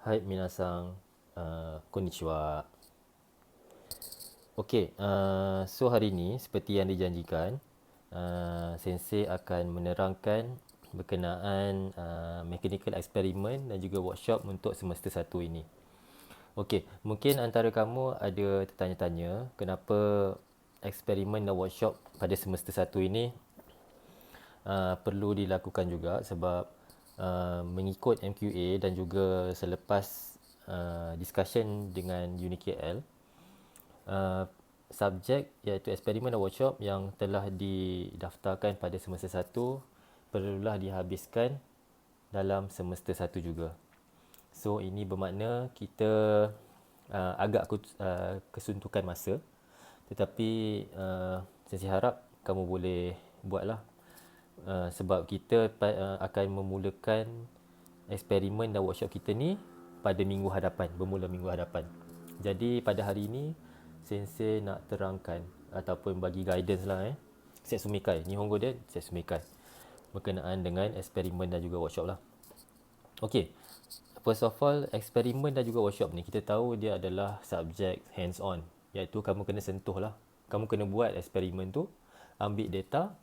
Hai minasan, konnichiwa. Okey, so hari ini seperti yang dijanjikan, Sensei akan menerangkan berkenaan mechanical experiment dan juga workshop untuk semester 1 ini. Okey, mungkin antara kamu ada tertanya-tanya kenapa eksperimen dan workshop pada semester 1 ini perlu dilakukan juga sebab mengikut MQA dan juga selepas discussion dengan UniKL, subjek iaitu eksperimen dan workshop yang telah didaftarkan pada semester 1 perlulah dihabiskan dalam semester 1 juga. So ini bermakna kita agak kesuntukan masa, tetapi saya harap kamu boleh buatlah, sebab kita akan memulakan eksperimen dan workshop kita ni pada minggu hadapan, bermula minggu hadapan. Jadi pada hari ini Sensei nak terangkan ataupun bagi guidance lah Setsumikai, Nihongo dia Setsumikai, berkenaan dengan eksperimen dan juga workshop lah. Okey. First of all, eksperimen dan juga workshop ni kita tahu dia adalah subjek hands on, iaitu kamu kena sentuh lah. Kamu kena buat eksperimen tu, ambil data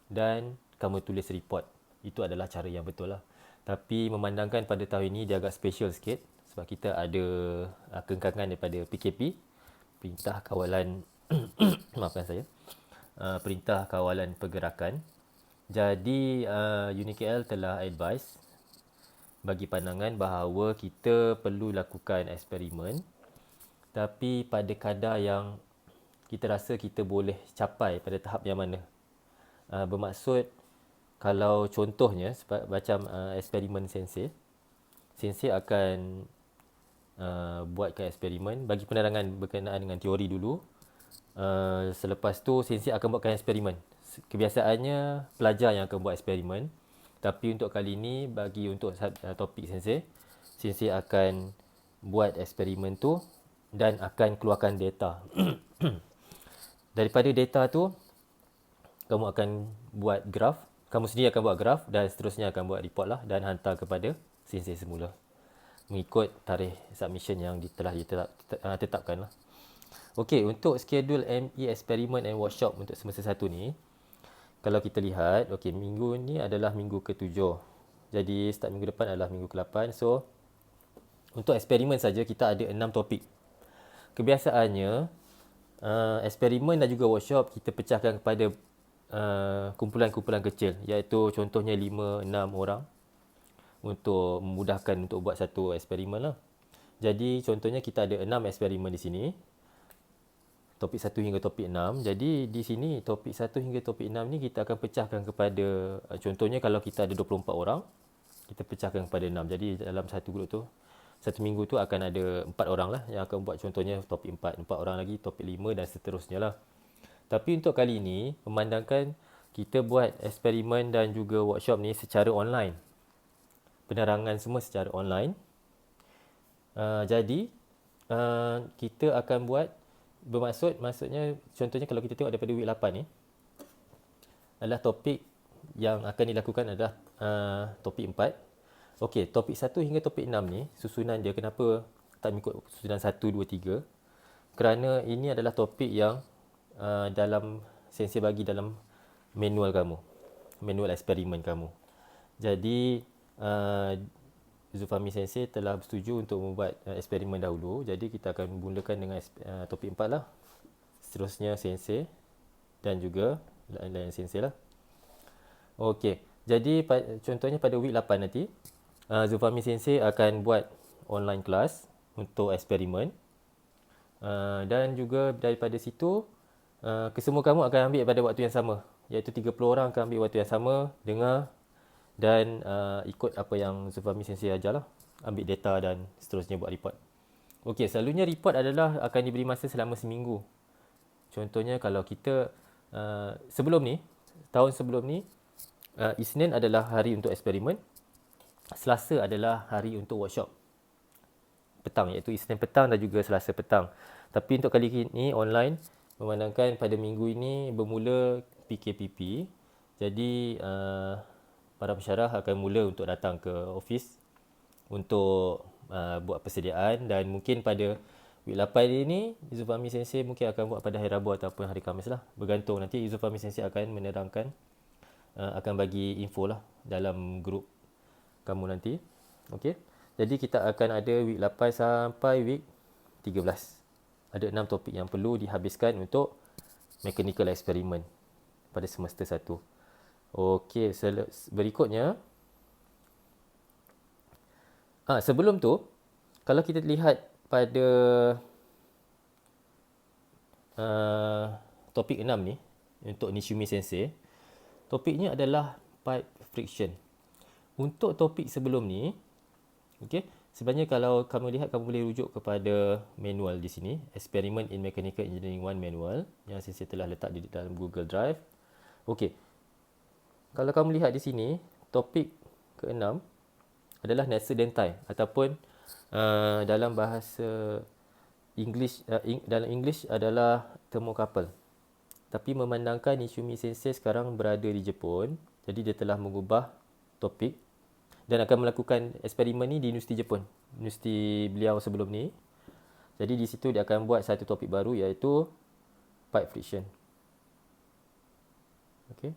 dan kamu tulis report. Itu adalah cara yang betul lah. Tapi memandangkan pada tahun ini dia agak special sikit sebab kita ada kengkangan daripada PKP, Perintah Kawalan maafkan saya, Perintah Kawalan Pergerakan. Jadi UniKL telah advise bagi pandangan bahawa kita perlu lakukan eksperimen, tapi pada kadar yang kita rasa kita boleh capai pada tahap yang mana. Bermaksud kalau contohnya macam eksperimen Sensei akan buatkan eksperimen, bagi penerangan berkenaan dengan teori dulu. Selepas tu Sensei akan buatkan eksperimen. Kebiasaannya pelajar yang akan buat eksperimen, tapi untuk kali ini untuk topik Sensei akan buat eksperimen tu dan akan keluarkan data. Daripada data tu kamu akan buat graf, kamu sendiri akan buat graf dan seterusnya akan buat report lah dan hantar kepada Sensei semula mengikut tarikh submission yang telah ditetapkan lah. Okey, untuk skedul ME Experiment and Workshop untuk semester 1 ni, kalau kita lihat, okey, minggu ni adalah minggu ke-7. Jadi start minggu depan adalah minggu ke-8. So untuk eksperimen saja kita ada 6 topik. Kebiasaannya eksperimen dan juga workshop kita pecahkan kepada kumpulan-kumpulan kecil, iaitu contohnya 5-6 orang untuk memudahkan untuk buat satu eksperimen lah. Jadi contohnya kita ada 6 eksperimen di sini, topik 1 hingga topik 6. Jadi di sini topik 1 hingga topik 6 ni kita akan pecahkan kepada contohnya kalau kita ada 24 orang, kita pecahkan kepada 6. Jadi dalam satu grup tu, satu minggu tu akan ada 4 orang lah yang akan buat contohnya topik 4 orang lagi topik 5 dan seterusnya lah. Tapi untuk kali ini memandangkan kita buat eksperimen dan juga workshop ni secara online, penerangan semua secara online. Jadi kita akan buat maksudnya contohnya kalau kita tengok daripada week 8 ni adalah topik yang akan dilakukan adalah topik 4. Okey, topik 1 hingga topik 6 ni susunan dia kenapa tak mengikut susunan 1 2 3? Kerana ini adalah topik yang dalam Sensei bagi dalam manual kamu, manual eksperimen kamu. Jadi Zufami Sensei telah bersetuju untuk membuat eksperimen dahulu. Jadi kita akan mulakan dengan topik 4 lah. Seterusnya Sensei dan juga lain-lain Sensei lah. Okey, jadi contohnya pada week 8 nanti Zufami Sensei akan buat online class untuk eksperimen. Dan juga daripada situ kesemua kamu akan ambil pada waktu yang sama, iaitu 30 orang akan ambil waktu yang sama, dengar dan ikut apa yang Zufami Sensei ajar lah, ambil data dan seterusnya buat report. Okey, selalunya report adalah akan diberi masa selama seminggu. Contohnya kalau kita sebelum ni, tahun sebelum ni, Isnin adalah hari untuk eksperimen, Selasa adalah hari untuk workshop petang, iaitu Isnin petang dan juga Selasa petang. Tapi untuk kali ini online, memandangkan pada minggu ini bermula PKPP, jadi para pensyarah akan mula untuk datang ke office untuk buat persediaan, dan mungkin pada week 8 ini Izufami Sensei mungkin akan buat pada hari Rabu ataupun hari Khamis lah. Bergantung, nanti Izufami Sensei akan menerangkan, akan bagi info lah dalam grup kamu nanti. Okey. Jadi kita akan ada week 8 sampai week 13. Ada 6 topik yang perlu dihabiskan untuk mechanical experiment pada semester 1. Okey, berikutnya, sebelum tu, kalau kita lihat pada topik 6 ni, untuk Nishimi Sensei, topiknya adalah pipe friction. Untuk topik sebelum ni, okey, sebenarnya kalau kamu lihat, kamu boleh rujuk kepada manual di sini, Experiment in Mechanical Engineering 1 manual yang saya telah letak di dalam Google Drive. Okey. Kalau kamu lihat di sini, topik ke-6 adalah Nestor Dentai, ataupun dalam bahasa English, dalam English adalah thermocouple. Tapi memandangkan Nishimi Sensei sekarang berada di Jepun, jadi dia telah mengubah topik dan akan melakukan eksperimen ni di Universiti Jepun, universiti beliau sebelum ni. Jadi di situ dia akan buat satu topik baru, iaitu pipe friction. Okey.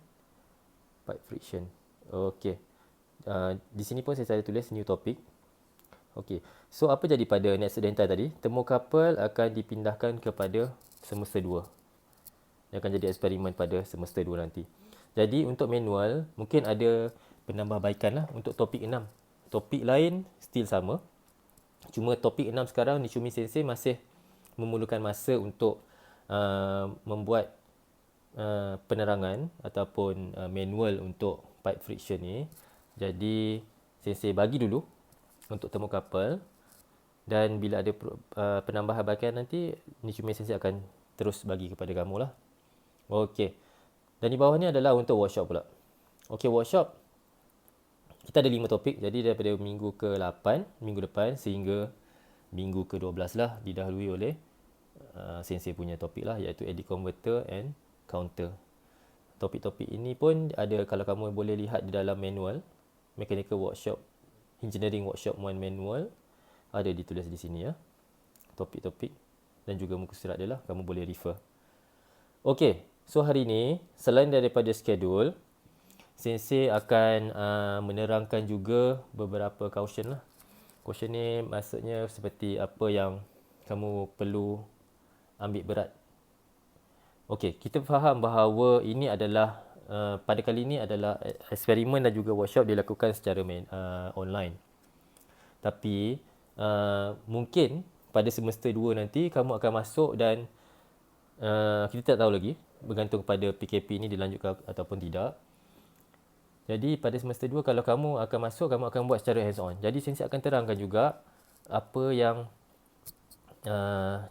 Pipe friction. Okey. Di sini pun saya ada tulis new topic. Okey. So apa jadi pada Nestor Dentai tadi? Thermocouple akan dipindahkan kepada semester 2. Dia akan jadi eksperimen pada semester 2 nanti. Jadi untuk manual mungkin ada penambahbaikan lah untuk topik 6. Topik lain still sama. Cuma topik 6 sekarang Nishimi Sensei masih memerlukan masa untuk membuat penerangan ataupun manual untuk pipe friction ni. Jadi Sensei bagi dulu untuk thermocouple, dan bila ada penambahbaikan nanti Nishimi Sensei akan terus bagi kepada kamu lah. Okey. Dan di bawah ni adalah untuk workshop pula. Okey, workshop kita ada 5 topik. Jadi daripada minggu ke-8, minggu depan, sehingga minggu ke-12 lah didahului oleh Sensei punya topik lah, iaitu eddy converter and counter. Topik-topik ini pun ada, kalau kamu boleh lihat di dalam manual Mechanical Workshop, Engineering Workshop 1 manual, ada ditulis di sini ya. Topik-topik dan juga muka surat dia lah, kamu boleh refer. Okey, so hari ni selain daripada schedule, Sensei akan menerangkan juga beberapa caution lah. Caution ni maksudnya seperti apa yang kamu perlu ambil berat. Okey, kita faham bahawa ini adalah pada kali ini adalah eksperimen dan juga workshop dilakukan secara online. Tapi mungkin pada semester 2 nanti kamu akan masuk dan kita tak tahu lagi, bergantung pada PKP ini dilanjutkan ataupun tidak. Jadi pada semester 2 kalau kamu akan masuk, kamu akan buat secara hands on. Jadi Sensei akan terangkan juga apa yang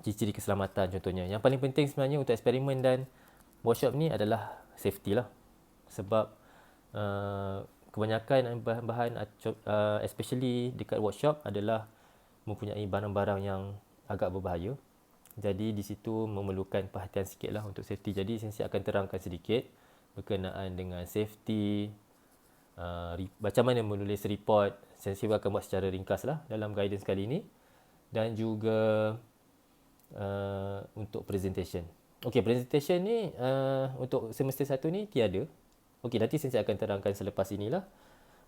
ciri-ciri keselamatan contohnya. Yang paling penting sebenarnya untuk eksperimen dan workshop ni adalah safety lah. Sebab kebanyakan bahan-bahan especially dekat workshop adalah mempunyai barang-barang yang agak berbahaya. Jadi di situ memerlukan perhatian sikit lah untuk safety. Jadi Sensei akan terangkan sedikit berkenaan dengan safety, macam mana menulis report. Sensei akan buat secara ringkas lah dalam guidance kali ini. Dan juga untuk presentation. Okey, presentation ni untuk semester 1 ni tiada. Okey, nanti Sensei akan terangkan selepas inilah.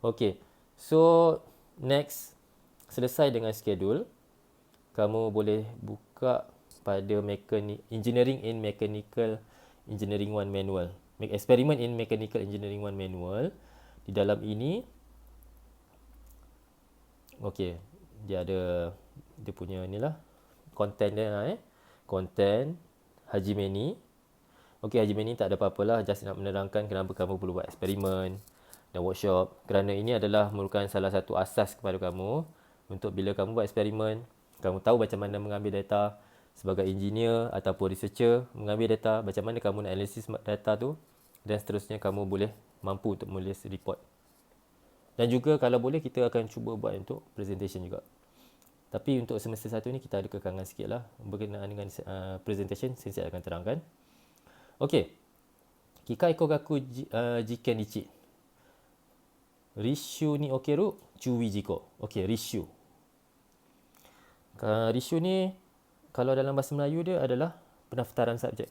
Okey, so next, selesai dengan schedule, kamu boleh buka pada Engineering in Mechanical Engineering 1 manual. Experiment in Mechanical Engineering 1 manual. Di dalam ini, okey, dia ada dia punya inilah content dia content hajime ni. Okey, hajime ni tak ada apa-apalah, just nak menerangkan kenapa kamu perlu buat eksperimen dan workshop, kerana ini adalah merupakan salah satu asas kepada kamu untuk bila kamu buat eksperimen, kamu tahu macam mana mengambil data sebagai engineer ataupun researcher, mengambil data, macam mana kamu nak analisis data tu, dan seterusnya kamu boleh mampu untuk menulis report. Dan juga kalau boleh kita akan cuba buat untuk presentation juga. Tapi untuk semester 1 ni kita ada kekangan sikit lah berkenaan dengan presentation. Sensei akan terangkan. Okey. Kikai kogaku jiken ichi. Rishu ni okeru chuwi jiko. Okey, rishu. Ratio ni kalau dalam bahasa Melayu dia adalah pendaftaran subjek.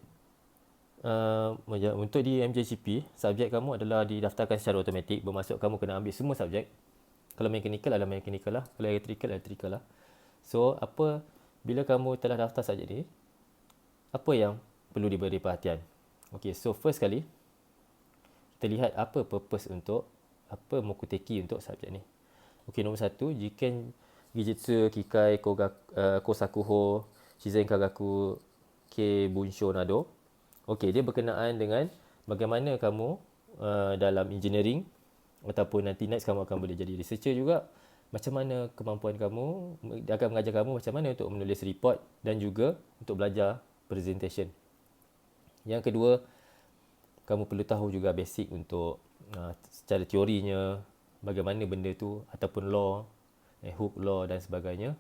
Untuk di MJCP, subjek kamu adalah didaftarkan secara automatik, bermaksud kamu kena ambil semua subjek. Kalau mechanical adalah mechanical lah, kalau electrical lah. So, bila kamu telah daftar subjek ni, apa yang perlu diberi perhatian? Okay, so first kali, kita lihat apa purpose untuk, apa mokuteki untuk subjek ni. Okay, nombor 1, Jiken Gijitsu Kikai Kosakuho Shizen Kagaku Kei Bunsho Nado. Okay, dia berkenaan dengan bagaimana kamu dalam engineering ataupun nanti next kamu akan boleh jadi researcher juga. Macam mana kemampuan kamu, dia akan mengajar kamu macam mana untuk menulis report dan juga untuk belajar presentation. Yang kedua, kamu perlu tahu juga basic untuk secara teorinya, bagaimana benda tu ataupun law, Hooke law dan sebagainya,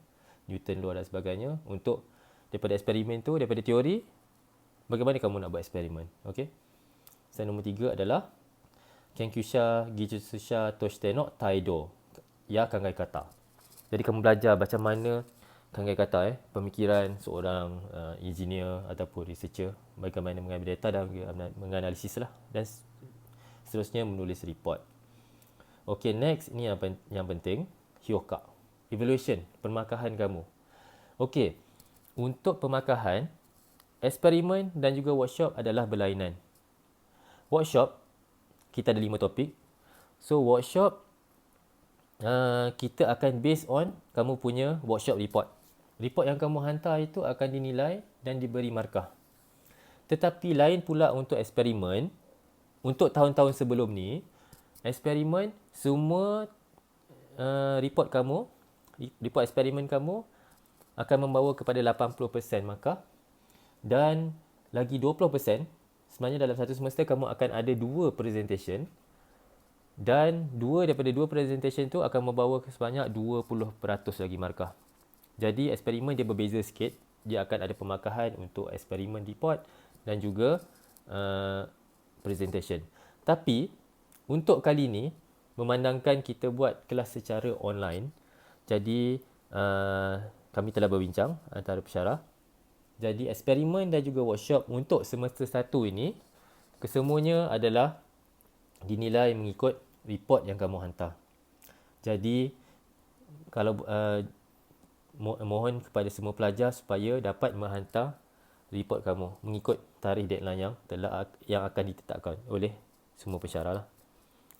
Newton law dan sebagainya, untuk daripada eksperimen tu, daripada teori, bagaimana kamu nak buat eksperimen. Okey. Dan nombor 3 adalah Kenkyusha Gijutsusha Toshite no Taido ya kangai kata. Jadi kamu belajar macam mana kangai kata pemikiran seorang engineer ataupun researcher, bagaimana mengambil data dan menganalisis lah, dan seterusnya menulis report. Okey, next ni yang penting, hyoka, evaluation, pemarkahan kamu. Okey, untuk pemarkahan, eksperimen dan juga workshop adalah berlainan. Workshop, kita ada 5 topik. So, workshop, kita akan based on kamu punya workshop report. Report yang kamu hantar itu akan dinilai dan diberi markah. Tetapi lain pula untuk eksperimen. Untuk tahun-tahun sebelum ni, eksperimen, semua report eksperimen kamu akan membawa kepada 80% markah, dan lagi 20% sebenarnya dalam satu semester kamu akan ada 2 presentation, dan 2 daripada 2 presentation tu akan membawa sebanyak 20% lagi markah. Jadi eksperimen dia berbeza sikit, dia akan ada pemarkahan untuk eksperimen report dan juga presentation. Tapi untuk kali ni, memandangkan kita buat kelas secara online, jadi kami telah berbincang antara pensyarah. Jadi eksperimen dan juga workshop untuk semester 1 ini, kesemuanya adalah dinilai mengikut report yang kamu hantar. Jadi kalau mohon kepada semua pelajar supaya dapat menghantar report kamu mengikut tarikh deadline yang akan ditetapkan oleh semua pensyarah lah.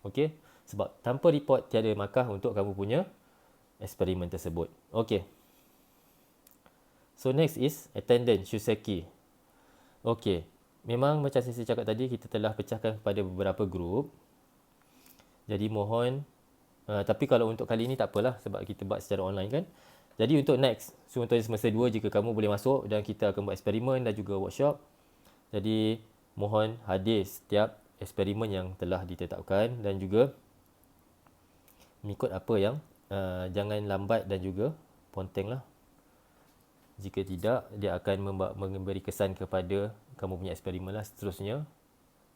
Okey, sebab tanpa report tiada markah untuk kamu punya eksperimen tersebut. Okey. So next is attendance, Shuseki. Okey, memang macam saya cakap tadi, kita telah pecahkan kepada beberapa grup. Jadi mohon, tapi kalau untuk kali ni tak apalah sebab kita buat secara online kan. Jadi untuk next, so untuk semester 2 jika kamu boleh masuk dan kita akan buat eksperimen dan juga workshop. Jadi mohon hadir setiap eksperimen yang telah ditetapkan dan juga mengikut apa yang jangan lambat dan juga ponteng lah. Jika tidak, dia akan memberi kesan kepada kamu punya eksperimen lah seterusnya.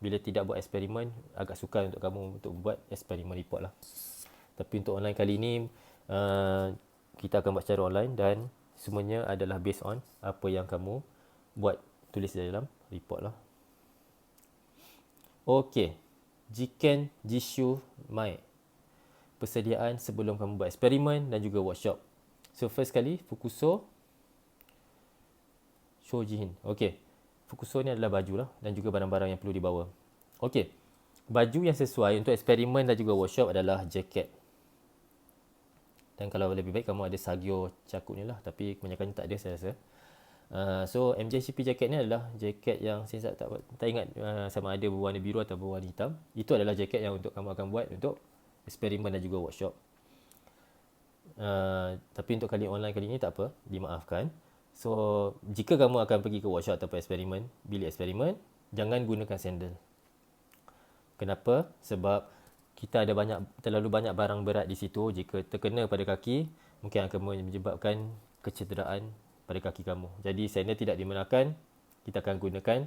Bila tidak buat eksperimen, agak sukar untuk kamu untuk buat eksperimen report lah. Tapi untuk online kali ni, kita akan buat secara online dan semuanya adalah based on apa yang kamu buat, tulis dalam report lah. Okey, Jiken Jishu Mai, persediaan sebelum kamu buat eksperimen dan juga workshop. So first kali, Fukuso Shojihin. Okey, Fukuso ni adalah baju lah dan juga barang-barang yang perlu dibawa. Okey, baju yang sesuai untuk eksperimen dan juga workshop adalah jaket. Dan kalau lebih baik kamu ada sagyo cakuk ni lah, tapi kebanyakan tak ada saya rasa. So MJCP jaket ni adalah jaket yang saya tak ingat sama ada berwarna biru atau berwarna hitam. Itu adalah jaket yang untuk kamu akan buat untuk eksperimen dan juga workshop. Tapi untuk kali online kali ni tak apa, dimaafkan. So jika kamu akan pergi ke workshop atau eksperimen, bilik eksperimen, jangan gunakan sandal. Kenapa? Sebab kita ada terlalu banyak barang berat di situ. Jika terkena pada kaki, mungkin akan menyebabkan kecederaan pada kaki kamu. Jadi sandal tidak dibenarkan. Kita akan gunakan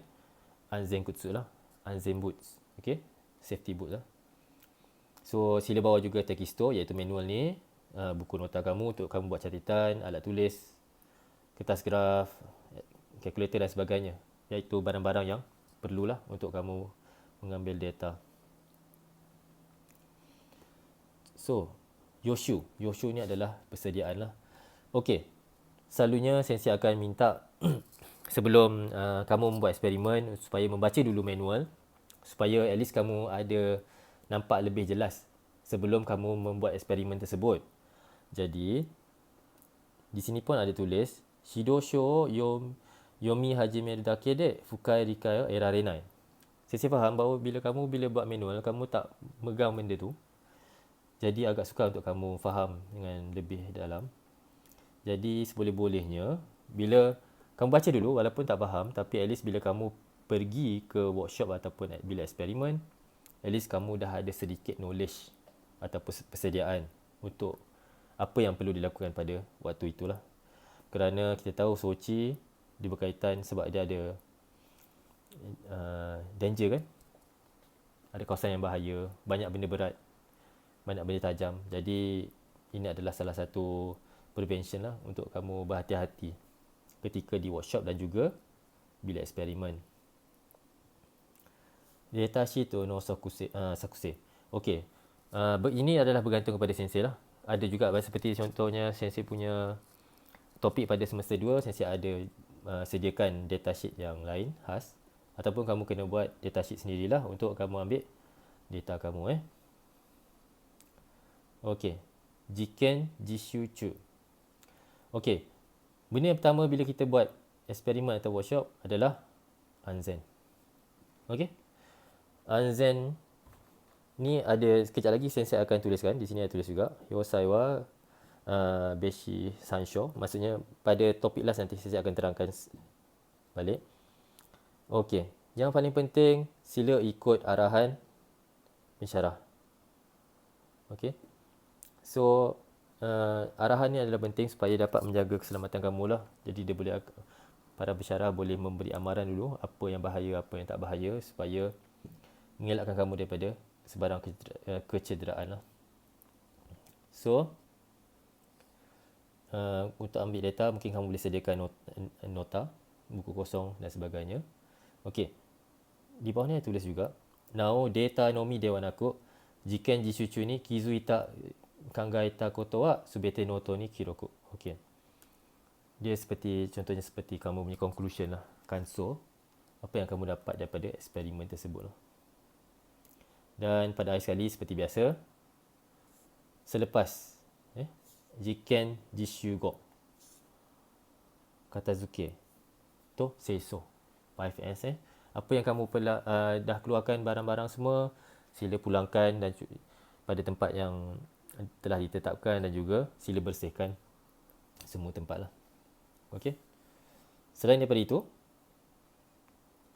anzenkutsu lah, anzen boots. Okay, safety boot lah. So sila bawa juga tekisto, iaitu manual ni, buku nota kamu untuk kamu buat catatan, alat tulis kertas graf, kalkulator dan sebagainya, iaitu barang-barang yang perlulah untuk kamu mengambil data. So, Yoshu ni adalah persediaan lah. Okey, selalunya sensei akan minta sebelum kamu membuat eksperimen supaya membaca dulu manual, supaya at least kamu ada nampak lebih jelas sebelum kamu membuat eksperimen tersebut. Jadi, di sini pun ada tulis Shidosho Yomi Hajime Dake de Fukai Rikai Erarenai. Saya faham bahawa bila buat manual, kamu tak megang benda tu. Jadi agak sukar untuk kamu faham dengan lebih dalam. Jadi seboleh-bolehnya, bila kamu baca dulu walaupun tak faham, tapi at least bila kamu pergi ke workshop ataupun bila eksperimen, at least kamu dah ada sedikit knowledge ataupun persediaan untuk apa yang perlu dilakukan pada waktu itulah. Kerana kita tahu Sochi dia berkaitan sebab dia ada danger kan. Ada kawasan yang bahaya, banyak benda berat, banyak benda tajam. Jadi ini adalah salah satu prevention lah untuk kamu berhati-hati ketika di workshop dan juga bila eksperimen. Datasheet no sakuse. Okey. Ini adalah bergantung kepada sensei lah. Ada juga seperti contohnya sensei punya topik pada semester 2, sensei ada sediakan datasheet yang lain khas, ataupun kamu kena buat datasheet sendirilah untuk kamu ambil data kamu. Okey. Jiken Jishuchu. Okey. Benda yang pertama bila kita buat eksperimen atau workshop adalah Anzen. Okey. Anzen ni ada sekejap lagi sensei akan tuliskan. Di sini ada tulis juga. Yosai wa Beshi Sansho. Maksudnya pada topik last nanti sensei akan terangkan balik. Okey. Yang paling penting, sila ikut arahan pensyarah. Okey. So, arahan ni adalah penting supaya dapat menjaga keselamatan kamu lah. Jadi dia boleh, para pensyarah boleh memberi amaran dulu apa yang bahaya, apa yang tak bahaya, supaya mengelakkan kamu daripada sebarang kecederaan lah. So, untuk ambil data mungkin kamu boleh sediakan nota, buku kosong dan sebagainya. Okey. Di bawah ni ada tulis juga, Nao data nomi de wa naku, jiken jishuchu ni kizuita kangaeta koto wa subete noto ni kiroku. Okey. Dia contohnya seperti kamu punya conclusion lah, kanso, apa yang kamu dapat daripada eksperimen tersebut lah. Dan pada akhir sekali seperti biasa, selepas jiken jishugo katazuke to seiso 5S, apa yang kamu dah keluarkan barang-barang semua, sila pulangkan dan pada tempat yang telah ditetapkan, dan juga sila bersihkan semua tempat lah. Okey. Selain daripada itu,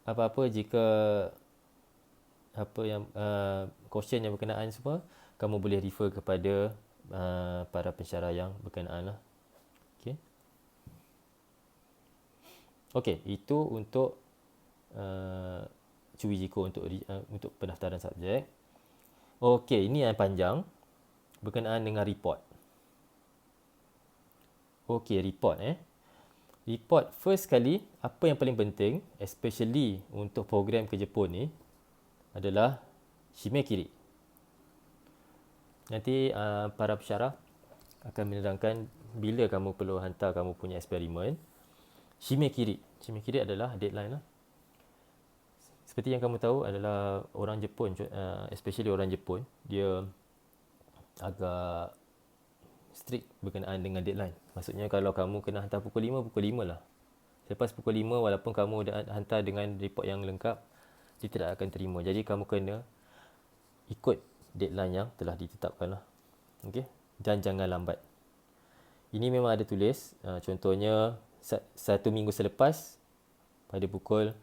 apa-apa jika question yang berkenaan semua, kamu boleh refer kepada para pensyarah yang berkenaan lah. Okey. Okey, itu untuk Cui Jiko untuk pendaftaran subjek. Okey, ini yang panjang berkenaan dengan report. Okey, report Report first kali, apa yang paling penting, especially untuk program kerja pun ni, adalah shimekiri. Nanti para pensyarah akan menerangkan bila kamu perlu hantar kamu punya eksperimen. Shimekiri adalah deadline lah. Seperti yang kamu tahu adalah orang Jepun, especially orang Jepun, dia agak strict berkenaan dengan deadline. Maksudnya kalau kamu kena hantar pukul 5, pukul 5 lah. Selepas pukul 5, walaupun kamu dah hantar dengan report yang lengkap, dia tidak akan terima. Jadi kamu kena ikut deadline yang telah ditetapkan lah. Okay? Dan jangan lambat. Ini memang ada tulis, contohnya 1 minggu selepas pada pukul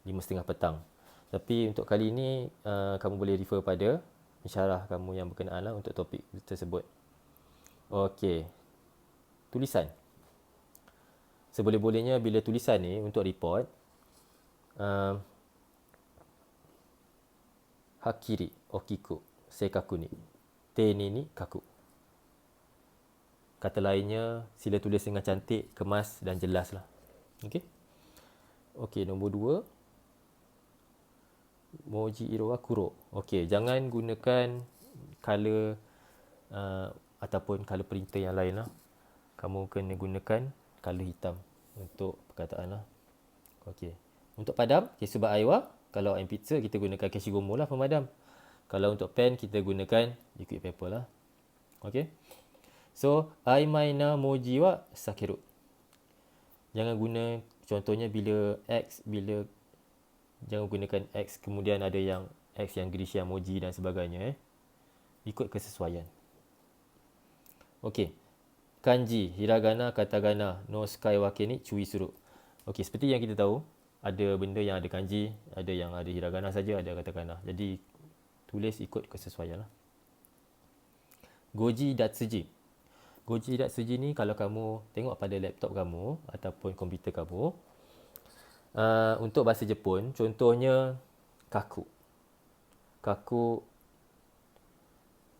5.30 petang. Tapi untuk kali ini, kamu boleh refer pada pensyarah kamu yang berkenaan lah untuk topik tersebut. Okey. Tulisan. Seboleh-bolehnya bila tulisan ni untuk report, hakiri okiku seikaku ni teni ni kaku. Kata lainnya, sila tulis dengan cantik, kemas dan jelas lah. Okey. Okey, nombor 2. Moji iro wa kuro. Okey, jangan gunakan color ataupun color printer yang lain lah. Kamu kena gunakan color hitam untuk perkataan lah. Okey. Untuk padam, kesubat aiwa. Kalau air pizza, kita gunakan keshigomu lah pemadam. Kalau untuk pen, kita gunakan liquid paper lah. Okey. So, aimai na moji wa sakeru. Jangan guna, contohnya bila jangan gunakan X, kemudian ada yang X yang grisya moji dan sebagainya. Ikut kesesuaian. Okey. Kanji, hiragana, katakana, no sky wake ni cui suru. Okey, seperti yang kita tahu, ada benda yang ada kanji, ada yang ada hiragana saja, ada katakana. Jadi, tulis ikut kesesuaian lah. Goji datsuji. Goji datsuji ni kalau kamu tengok pada laptop kamu ataupun komputer kamu, untuk bahasa Jepun, contohnya kaku. Kaku,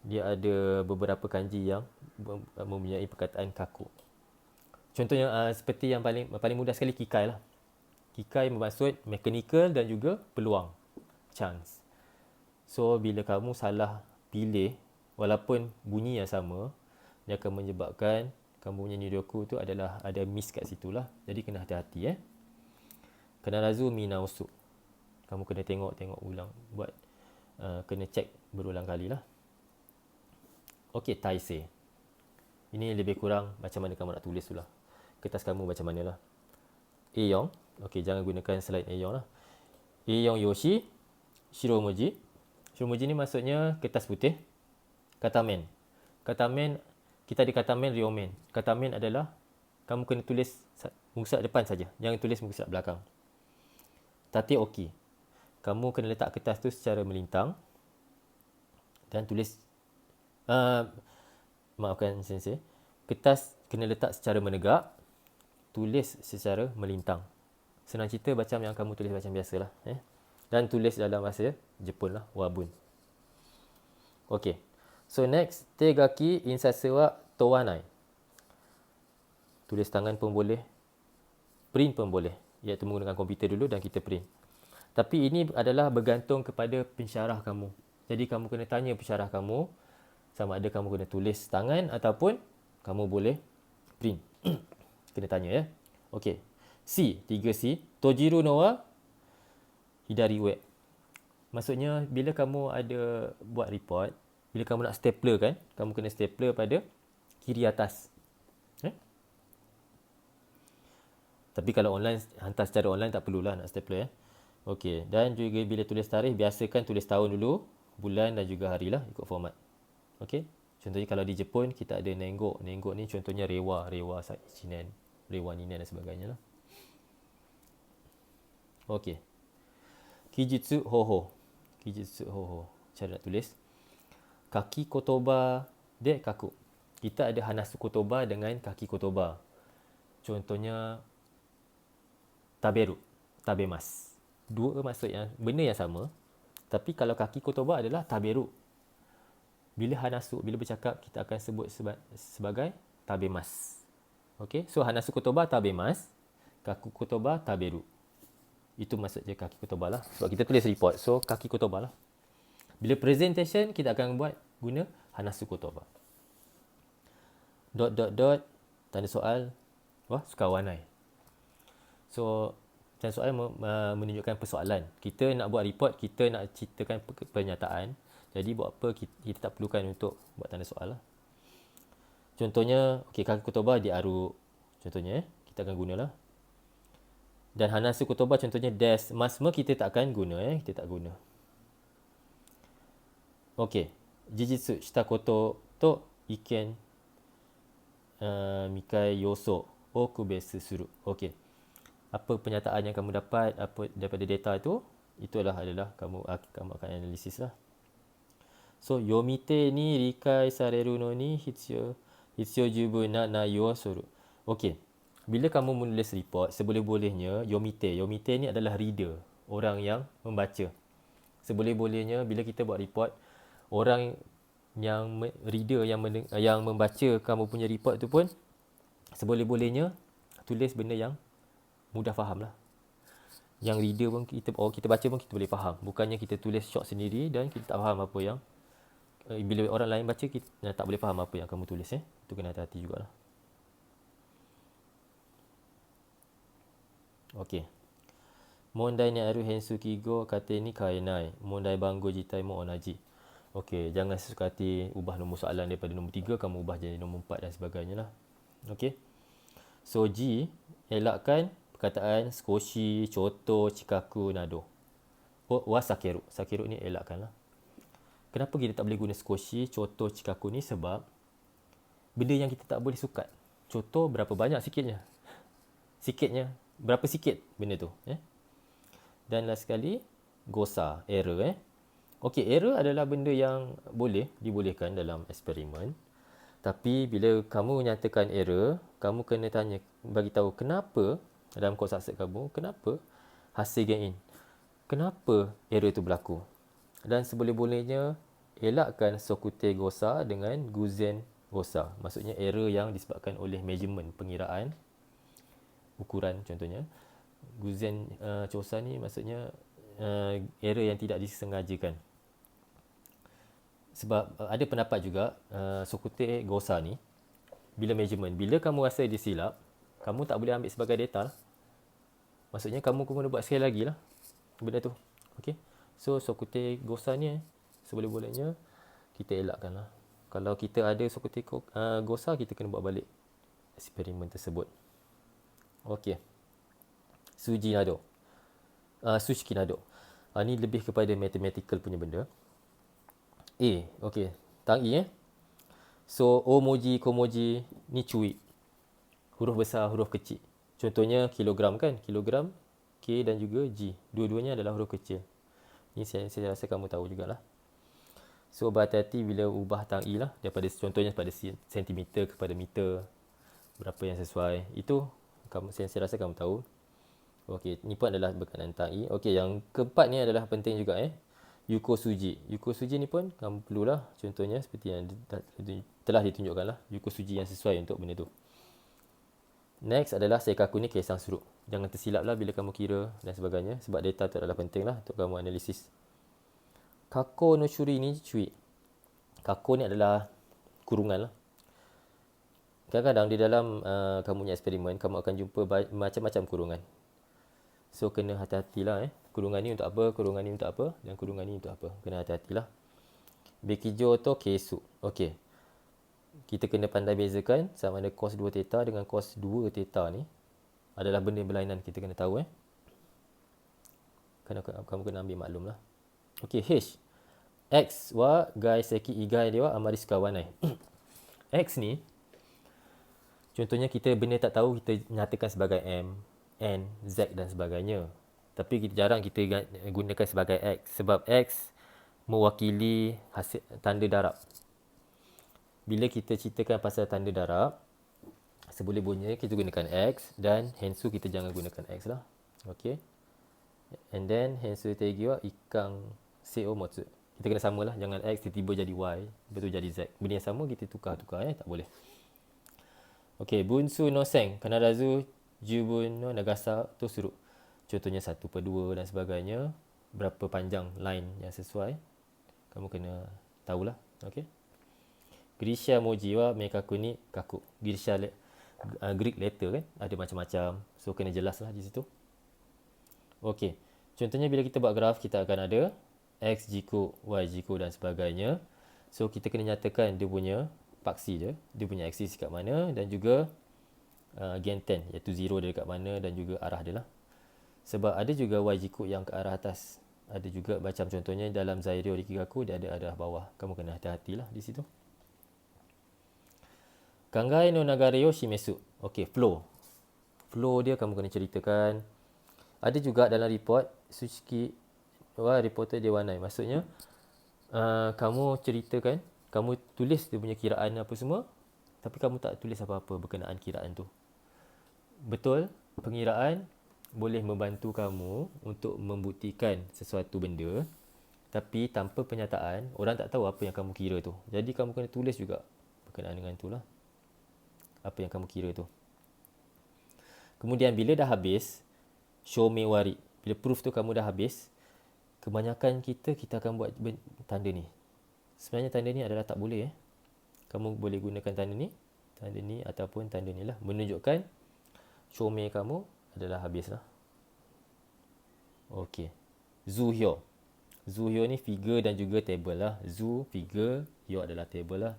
dia ada beberapa kanji yang mempunyai perkataan kaku. Contohnya seperti yang paling mudah sekali, kikai lah. Kikai bermaksud mechanical dan juga peluang, chance. So, bila kamu salah pilih, walaupun bunyi yang sama, dia akan menyebabkan kamu punya niryoku tu adalah ada miss kat situ lah. Jadi, kena hati-hati. Kanarazu minaosu. Kamu kena tengok ulang. Kena check berulang kali lah. Okey, taisei. Ini lebih kurang macam mana kamu nak tulis tu lah. Kertas kamu macam mana lah. A4. Okey, jangan gunakan selain A4 lah. A4 yoshi, shiromoji. Shiromoji ni maksudnya kertas putih. Katamen. Katamen, kita ada katamen, ryomen. Katamen adalah kamu kena tulis muka surat depan saja. Jangan tulis muka surat belakang. Tate oki. Kamu kena letak kertas tu secara melintang. Dan tulis, maafkan sensei. Kertas kena letak secara menegak. Tulis secara melintang. Senang cerita macam yang kamu tulis macam biasalah. Dan tulis dalam bahasa Jepun lah. Wabun. Okay. So next. Tegaki insase wa towanai. Tulis tangan pun boleh. Print pun boleh. Iaitu menggunakan komputer dulu dan kita print. Tapi ini adalah bergantung kepada pensyarah kamu. Jadi kamu kena tanya pensyarah kamu. Sama ada kamu kena tulis tangan ataupun kamu boleh print. Kena tanya Okey. C, 3C. Tojiru no wa hidari ue. Maksudnya bila kamu ada buat report, bila kamu nak stapler kan, kamu kena stapler pada kiri atas. Tapi kalau online, hantar secara online tak perlulah nak stapler. Okey. Dan juga bila tulis tarikh, biasakan tulis tahun dulu, bulan dan juga hari lah ikut format. Okey. Contohnya kalau di Jepun, kita ada nenggok. Nenggok ni contohnya rewa Saichinen, rewa ninen dan sebagainya lah. Okey. Kijutsu hoho. Kijutsu hoho. Cara nak tulis. Kaki kotoba de kaku. Kita ada hanasu kotoba dengan kaki kotoba. Contohnya taberu, tabemas. Dua maksud yang benda yang sama. Tapi kalau kaki kotoba adalah taberu. Bila hanasu, bila bercakap, kita akan sebut sebagai tabemas. Okey, so hanasu kotoba tabemas, kaku kotoba taberu. Itu maksud je kaki kotoba lah. Sebab kita tulis report, so kaki kotoba lah. Bila presentation, kita akan guna hanasu kotoba. ... tanda soal. Wah, sukawanai. So, tanda soal menunjukkan persoalan. Kita nak buat report, kita nak ceritakan pernyataan. Jadi, buat apa kita tak perlukan untuk buat tanda soal lah. Contohnya, okey, kaki kotoba diaru. Contohnya, kita akan gunalah. Dan hanasu kotoba contohnya des. Masme kita tak akan guna. Kita tak guna. Okey. Jijitsu shita koto to iken mikai yoso o kubesu suru. Okey. Apa pernyataan yang kamu dapat daripada data itu adalah kamu akan analisis lah. So, yomite ni rikai sareru no ni hitsyo jubun na naiyo wa suru. Okey. Bila kamu menulis report, seboleh-bolehnya yomite ni adalah reader, orang yang membaca. Seboleh-bolehnya bila kita buat report, orang reader yang membaca kamu punya report tu pun seboleh-bolehnya tulis benda yang mudah faham lah. Yang reader pun kita baca pun kita boleh faham. Bukannya kita tulis short sendiri dan kita tak faham apa yang bila orang lain baca kita tak boleh faham apa yang kamu tulis. Itu kena hati-hati jugalah. Okey. Mondai ni aru hensu kigo kate ni kaenai. Mondai bango jitai mo onaji. Okey, jangan sesuka hati ubah nombor soalan daripada nombor 3 kamu ubah jadi nombor 4 dan sebagainya lah. Okey. So G, elakkan perkataan skoshi, choto, chikaku, nado. Wa sakeru. Sakeru ni elakkan lah. Kenapa kita tak boleh guna skoshi, choto, chikaku ni? Sebab benda yang kita tak boleh sukat. Choto berapa banyak sikitnya? Sikitnya. Berapa sikit benda tu? Dan last sekali, gosa, error. Okey, error adalah benda yang dibolehkan dalam eksperimen. Tapi bila kamu nyatakan error, kamu kena bagi tahu kenapa dalam course subset kamu, kenapa hasil gain in. Kenapa error itu berlaku? Dan seboleh-bolehnya elakkan sokute gosa dengan guzen gosa. Maksudnya error yang disebabkan oleh measurement, pengiraan, ukuran contohnya. Guzen chosa ni maksudnya error yang tidak disengajakan. Sebab ada pendapat juga sokute gosa ni bila measurement, bila kamu rasa dia silap, kamu tak boleh ambil sebagai data lah. Maksudnya kamu kena buat sekali lagi lah benda tu. Okay. So sokute gosa ni seboleh-bolehnya kita elakkan lah. Kalau kita ada sokute gosa, kita kena buat balik eksperimen tersebut. Okay. Suji nado. Sushiki nado. Ni lebih kepada mathematical punya benda. Okey. Tang I So, omoji, komoji ni cui. Huruf besar, huruf kecil. Contohnya kilogram kan? Kilogram, K dan juga G. Dua-duanya adalah huruf kecil. Ni saya rasa kamu tahu jugalah. So, berhati-hati bila ubah tang I lah. Contohnya daripada sentimeter kepada meter. Berapa yang sesuai. Itu saya rasa kamu tahu. Okey, ni pun adalah berkenaan tang I. Okey, yang keempat ni adalah penting juga Yuko Suji. Yuko Suji ni pun kamu perlulah. Contohnya seperti yang telah ditunjukkan lah. Yuko Suji yang sesuai untuk benda tu. Next adalah Seikaku ni Keisang Suru. Jangan tersilap lah bila kamu kira dan sebagainya. Sebab data tu adalah penting lah untuk kamu analisis. Kako no shuri ni cui. Kako ni adalah kurungan lah. Kadang-kadang di dalam kamu punya eksperimen, kamu akan jumpa macam-macam kurungan. So, kena hati-hatilah kurungan ni untuk apa, kurungan ni untuk apa dan kurungan ni untuk apa. Kena hati-hatilah. Bekijo to kesu. Okey. Kita kena pandai bezakan sama ada cos 2 theta dengan cos 2 theta ni adalah benda berlainan, kita kena tahu kamu kena ambil maklum lah. Okey, H. X wa gai seki igai dewa amaris kawanai. X ni contohnya kita benda tak tahu kita nyatakan sebagai M, N, Z dan sebagainya. Tapi jarang kita gunakan sebagai X. Sebab X mewakili hasil tanda darab. Bila kita ceritakan pasal tanda darab, seboleh-bolehnya kita gunakan X dan hensu kita jangan gunakan X lah. Okay. And then hensu tegi wa ikang seo motsu. Kita kena samalah. Jangan X tiba-tiba jadi Y, betul jadi Z. Benda yang sama kita tukar-tukar tak boleh. Okay. Bunsu no sen kanarazu jubun no nagasa to suru. Contohnya 1/2 dan sebagainya. Berapa panjang line yang sesuai. Kamu kena tahulah. Okay. Grisha moji wa mekaku ni kaku. Grisha Greek letter kan. Ada macam-macam. So, kena jelaslah di situ. Okay. Contohnya bila kita buat graf, kita akan ada X jiku, Y jiku dan sebagainya. So, kita kena nyatakan dia punya paksi je. Dia punya aksis kat mana dan juga gen 10 iaitu 0 dia dekat mana dan juga arah dia lah. Sebab ada juga Y jiku yang ke arah atas. Ada juga macam contohnya dalam Zairyo Rikigaku dia ada arah bawah. Kamu kena hati-hatilah di situ. Kangai no nagare yo shimesu. Okey, flow. Flow dia kamu kena ceritakan. Ada juga dalam report Sushiki wa reporter dewanai. Maksudnya kamu ceritakan, kamu tulis dia punya kiraan apa semua, tapi kamu tak tulis apa-apa berkenaan kiraan tu. Betul, pengiraan boleh membantu kamu untuk membuktikan sesuatu benda, Tapi tanpa penyataan, orang tak tahu apa yang kamu kira tu. Jadi kamu kena tulis juga berkenaan dengan tu lah. Apa yang kamu kira tu. Kemudian bila dah habis, show me warid. Bila proof tu kamu dah habis, kebanyakan kita akan buat tanda ni. Sebenarnya tanda ni adalah tak boleh. Kamu boleh gunakan tanda ni ataupun tanda ni lah. Menunjukkan show me kamu adalah habis lah. Okey. Zu hyo. Zu hyo ni figure dan juga table lah. Zu, figure, hyo adalah table lah.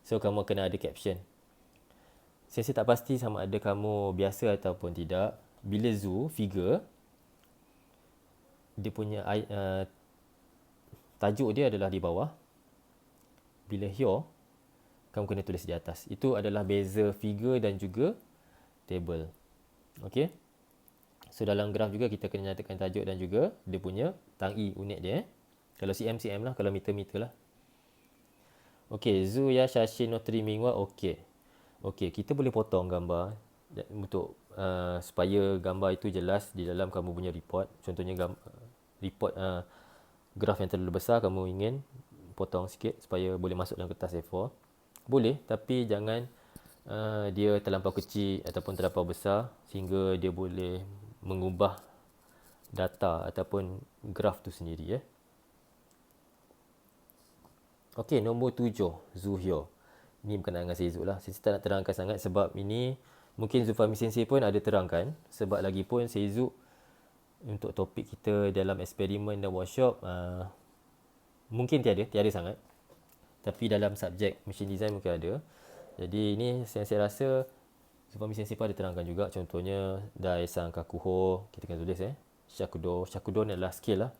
So kamu kena ada caption. Saya tak pasti sama ada kamu biasa ataupun tidak. Bila zu, figure, dia punya tajuk dia adalah di bawah. Bila hyo, kamu kena tulis di atas. Itu adalah beza figure dan juga table. Okey. So dalam graf juga kita kena nyatakan tajuk dan juga dia punya tangi unit dia. Kalau cm lah, kalau meter lah. Okey, zu ya shashin no trimming wa okey. Okey, kita boleh potong gambar untuk supaya gambar itu jelas di dalam kamu punya report. Contohnya report graf yang terlalu besar, kamu ingin potong sikit supaya boleh masuk dalam kertas A4. Boleh, tapi jangan dia terlampau kecil ataupun terlampau besar sehingga dia boleh mengubah data ataupun graf tu sendiri. Okey, nombor 7, Zu hyo. Ini berkenaan dengan Seizu lah. Saya tak nak terangkan sangat sebab ini mungkin Zulfahmi Sensei pun ada terangkan. Sebab lagi pun Seizu untuk topik kita dalam eksperimen dan workshop mungkin tiada sangat. Tapi dalam subjek machine design mungkin ada. Jadi ini saya rasa Zulfahmi Sensei pun ada terangkan juga. Contohnya Daesan Kakuho, kita kena tulis Shakudo. Shakudo adalah skill lah.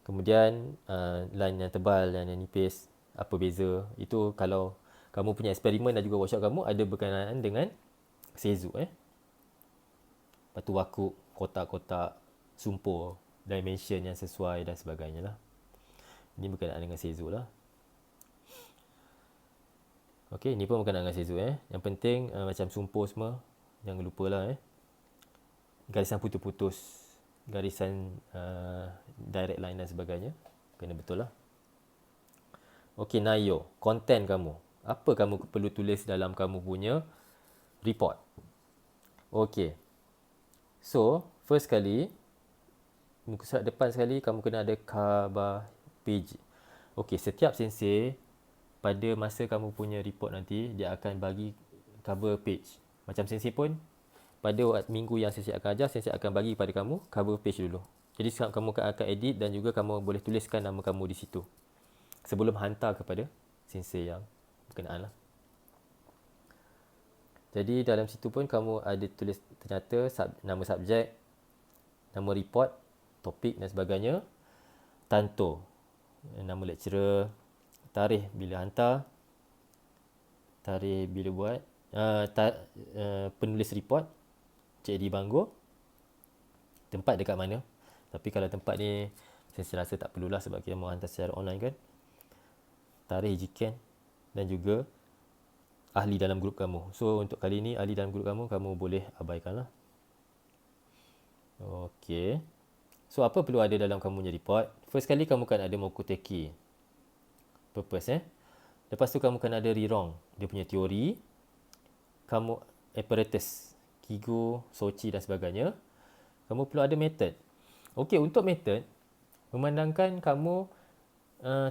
Kemudian line yang tebal dan yang nipis, apa beza? Itu kalau kamu punya eksperimen dan juga workshop kamu ada berkenaan dengan Seizu. Lepas tu wakuk, kotak-kotak, sumpur, dimension yang sesuai dan sebagainya lah. Ini berkenaan dengan Seizu lah. Okey, ni pun berkenaan dengan Seizu. Yang penting macam sumpur semua, jangan lupa lah. Garisan putus-putus, garisan direct line dan sebagainya, kena betul lah. Okey, Nayo, content kamu. Apa kamu perlu tulis dalam kamu punya report? Okey. So, first kali, muka surat depan sekali, kamu kena ada cover page. Okey, setiap sensei, pada masa kamu punya report nanti, dia akan bagi cover page. Macam sensei pun, pada minggu yang sensei akan ajar, sensei akan bagi kepada kamu cover page dulu. Jadi, kamu akan edit dan juga kamu boleh tuliskan nama kamu di situ. Sebelum hantar kepada sensei yang berkenaan lah. Jadi dalam situ pun kamu ada tulis ternyata nama subjek, nama report, topik dan sebagainya, tanto, nama lecturer, tarikh bila hantar, tarikh bila buat, penulis report, Cik Di Banggo, tempat dekat mana. Tapi kalau tempat ni saya rasa tak perlulah sebab kita mau hantar secara online kan. Tarikh jiken dan juga ahli dalam grup kamu. So untuk kali ni ahli dalam grup kamu boleh abaikanlah. Okey. So apa perlu ada dalam kamu punya report? First kali kamu kan ada mokuteki. Purpose Lepas tu kamu kan ada rirong, dia punya teori. Kamu apparatus, kigo, soci dan sebagainya. Kamu perlu ada method. Okey, untuk method memandangkan kamu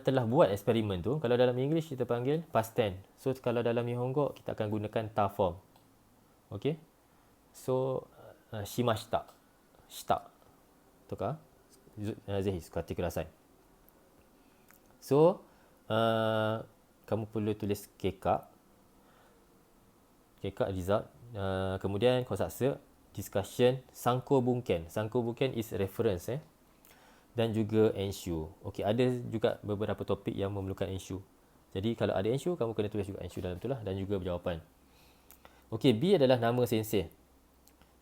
telah buat eksperimen tu. Kalau dalam English kita panggil past tense. So kalau dalam Nihongo kita akan gunakan ta form. Okey. So shimashita. Shita. Toka. Zehi sukati kudasai. So kamu perlu tulis keka. Keka result. Kemudian kosatsu, discussion, sanko bunken. Sanko bunken is reference dan juga ensure. Okey, ada juga beberapa topik yang memerlukan ensure. Jadi kalau ada ensure, kamu kena tulis juga ensure dalam tu lah dan juga jawapan. Okey, B adalah nama sensei.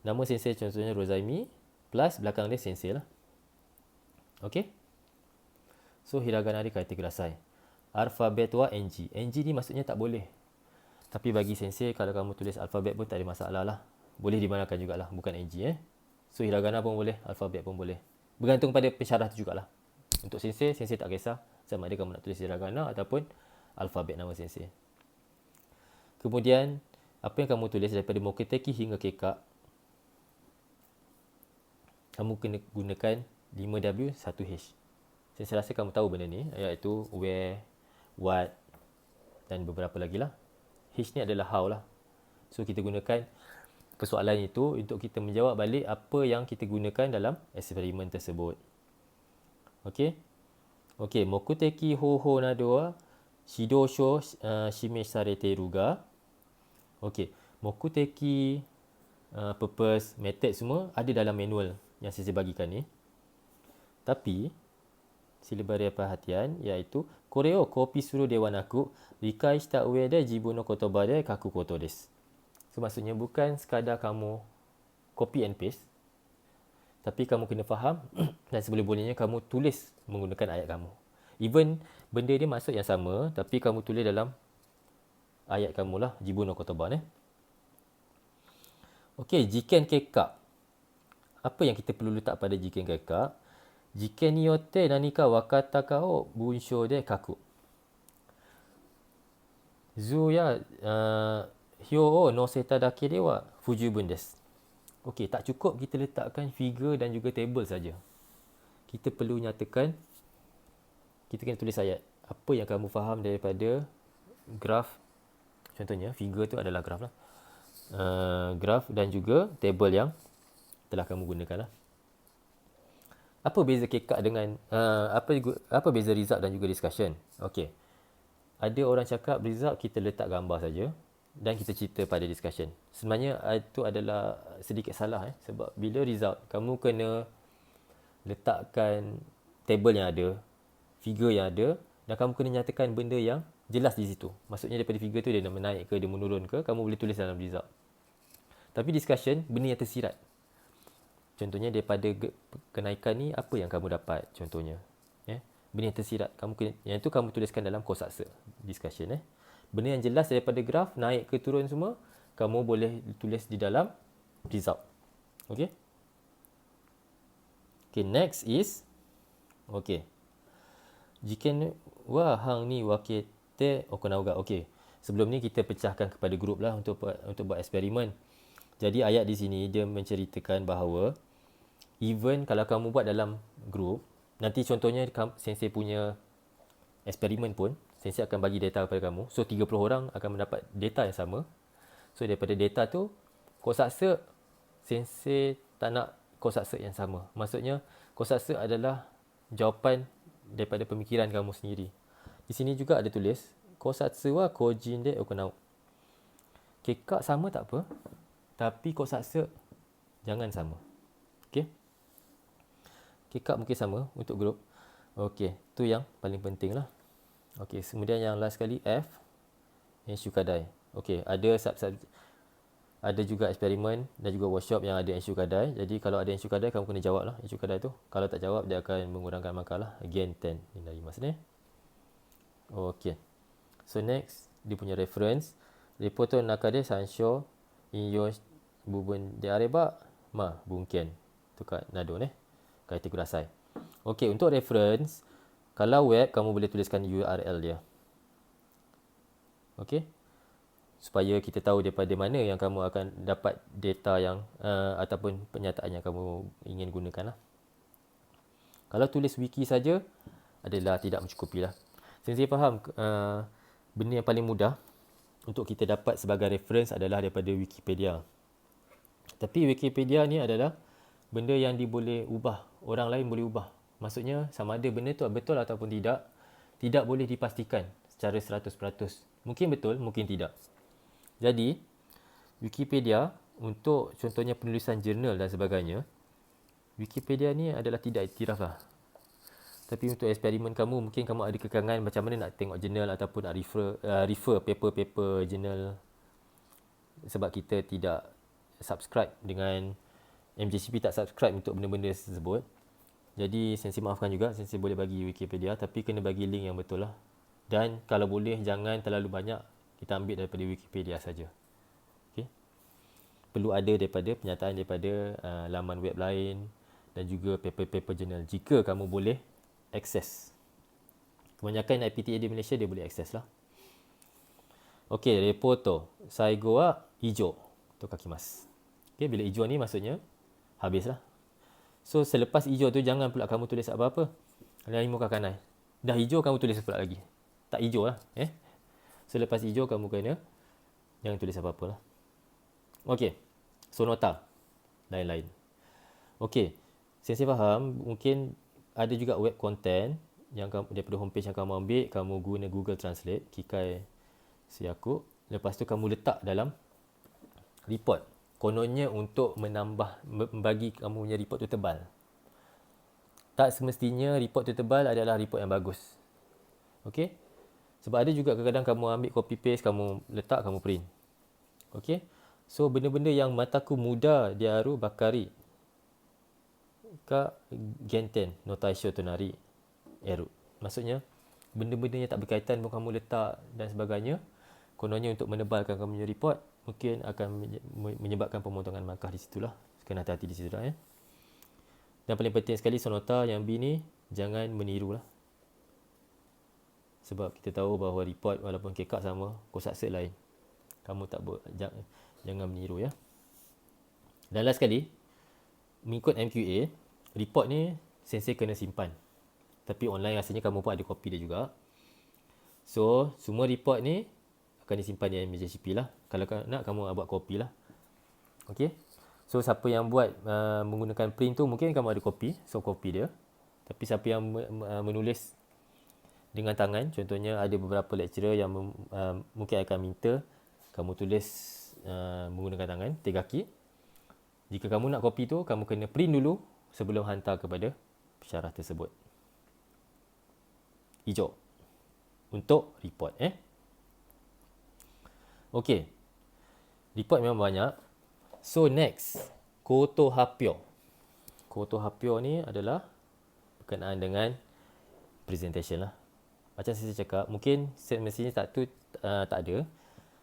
Nama sensei contohnya Rozaimi plus belakang dia sensei lah. Okey. So hiragana ni kaite kudasai. Alfabet wa NG. NG ni maksudnya tak boleh. Tapi bagi sensei kalau kamu tulis alfabet pun tak ada masalah lah. Boleh dibenarkan jugalah, bukan NG So hiragana pun boleh, alfabet pun boleh. Bergantung pada pensyarah tu jugalah. Untuk sensei tak kisah sama ada kamu nak tulis hiragana ataupun alfabet nama sensei. Kemudian apa yang kamu tulis daripada Mokuteki hingga Kekak, kamu kena gunakan 5W 1H. Saya rasa kamu tahu benda ni, iaitu where, what dan beberapa lagi lah. H ni adalah how lah. So kita gunakan persoalan itu untuk kita menjawab balik apa yang kita gunakan dalam eksperimen tersebut. Okey. Okey, Mokuteki Hoho nado wa shidou-shou shimeshi sareteru ga. Okey, Mokuteki, purpose, method semua ada dalam manual yang saya bagikan ni. Tapi sila beri perhatian, iaitu kore o copy suru de wa naku rikai shita ue de jibun no kotoba de kaku koto desu. So maksudnya bukan sekadar kamu copy and paste, tapi kamu kena faham dan seboleh-bolehnya kamu tulis menggunakan ayat kamu. Even benda dia maksud yang sama, tapi kamu tulis dalam ayat kamu lah, jibun no kotoba ne. Okey, jiken kekka. Apa yang kita perlu letak pada jiken kekka? Jiken ni yotte nanika wakatta ka o bunshou de kaku. Zu ya hyo o noseta dake de wa fujubun desu. Okey, tak cukup kita letakkan figure dan juga table saja. Kita perlu nyatakan, kita kena tulis ayat. Apa yang kamu faham daripada graf, contohnya figure tu adalah graf lah. Graf dan juga table yang telah kamu gunakan lah. Apa beza kekak dengan apa beza result dan juga discussion? Okey. Ada orang cakap result kita letak gambar saja dan kita cerita pada discussion. Sebenarnya itu adalah sedikit salah sebab bila result kamu kena letakkan table yang ada, figure yang ada dan kamu kena nyatakan benda yang jelas di situ. Maksudnya daripada figure tu dia menaik ke, dia menurun ke, kamu boleh tulis dalam result. Tapi discussion benda yang tersirat. Contohnya daripada kenaikan ni apa yang kamu dapat contohnya. Benda yang tersirat yang itu kamu tuliskan dalam kosaksa discussion. Benda yang jelas daripada graf naik ke turun semua kamu boleh tulis di dalam result. Okey. Okay, next is jiken wa hang ni wakete okonauga. Okey. Sebelum ni kita pecahkan kepada grup lah untuk buat eksperimen. Jadi ayat di sini dia menceritakan bahawa even kalau kamu buat dalam grup, nanti contohnya sensei punya eksperimen pun, sensei akan bagi data kepada kamu. So 30 orang akan mendapat data yang sama. So daripada data tu, kosaksa sensei tak nak kosaksa yang sama. Maksudnya kosaksa adalah jawapan daripada pemikiran kamu sendiri. Di sini juga ada tulis kosaksa wa kojin de okonau. Kekak sama tak apa, tapi kosaksa jangan sama. Okey. Kekak mungkin sama untuk grup. Okey, tu yang paling penting lah. Okey, kemudian yang last sekali F, Enshukadai. Okey, ada juga eksperimen dan juga workshop yang ada Enshukadai. Jadi kalau ada Enshukadai kamu kena jawab lah Enshukadai tu. Kalau tak jawab dia akan mengurangkan markah lah. Again 10 dari masa ni. Okey. So next, dia punya reference. Reporto nakade sansho inyo bubun de areba bunken. Tu kat nado ni. Kaite kudasai. Okey, untuk reference, kalau web kamu boleh tuliskan URL dia. Okey. Supaya kita tahu daripada mana yang kamu akan dapat data yang ataupun pernyataan yang kamu ingin gunakan lah. Kalau tulis wiki saja adalah tidak mencukupi lah. Sensei faham benda yang paling mudah untuk kita dapat sebagai reference adalah daripada Wikipedia. Tapi Wikipedia ni adalah benda yang boleh ubah. Orang lain boleh ubah. Maksudnya sama ada benda tu betul ataupun tidak boleh dipastikan secara 100%. Mungkin betul, mungkin tidak. Jadi, Wikipedia untuk contohnya penulisan jurnal dan sebagainya, Wikipedia ni adalah tidak iktiraf lah. Tapi untuk eksperimen kamu, mungkin kamu ada kekangan macam mana nak tengok jurnal ataupun nak refer paper-paper jurnal. Sebab kita tidak subscribe dengan MJCP, tak subscribe untuk benda-benda tersebut. Jadi sensei maafkan juga, sensei boleh bagi Wikipedia tapi kena bagi link yang betul lah. Dan kalau boleh jangan terlalu banyak, kita ambil daripada Wikipedia saja. Okay. Perlu ada daripada pernyataan daripada laman web lain dan juga paper-paper jurnal. Jika kamu boleh akses. Kebanyakan IPTA di Malaysia dia boleh akses lah. Okey, repoto. Saigo wa ijo. Tu kakimasu. Okey, bila ijo ni maksudnya habislah. So selepas hijau tu jangan pula kamu tulis apa-apa. Lain muka kanan. Dah hijau kamu tulis pula lagi. Tak hijau lah. Selepas hijau kamu kena jangan tulis apa-apa lah. Okey. Sonota. Lain-lain. Okey. Saya faham mungkin ada juga web content yang kamu, daripada homepage yang kamu ambil, kamu guna Google Translate, Kikai Siaku. Lepas tu kamu letak dalam report. Kononnya untuk membagi kamu punya report tu tebal. Tak semestinya report tu tebal adalah report yang bagus. Okey? Sebab ada juga kadang-kadang kamu ambil copy paste, kamu letak, kamu print. Okey? So benda-benda yang mataku muda diaru bakari ka genten no taisho tonari eru. Maksudnya benda-benda yang tak berkaitan pun kamu letak dan sebagainya. Kononnya untuk menebalkan kamu punya report, mungkin akan menyebabkan pemotongan markah di situlah. Kena hati-hati di situ dah ya. Dan paling penting sekali sonota yang B ni jangan meniru lah. Sebab kita tahu bahawa report walaupun kekak sama, kosak-sek lain. Kamu tak jangan meniru ya. Dan last sekali, mengikut MQA, report ni sensei kena simpan. Tapi online rasanya kamu pun ada copy dia juga. So, semua report ni akan disimpan di MJCP lah. Kalau nak, kamu buat copy lah. Okay. So, siapa yang buat menggunakan print tu, mungkin kamu ada copy. So, copy dia. Tapi siapa yang menulis dengan tangan, contohnya ada beberapa lecturer yang mungkin akan minta kamu tulis menggunakan tangan, tegaki. Jika kamu nak copy tu, kamu kena print dulu sebelum hantar kepada pensyarah tersebut. Hijau. Untuk report. Okey. Report memang banyak. So next, koto hapyo. Koto hapyo ni adalah berkenaan dengan presentation lah. Macam saya cakap, mungkin semestinya tak ada.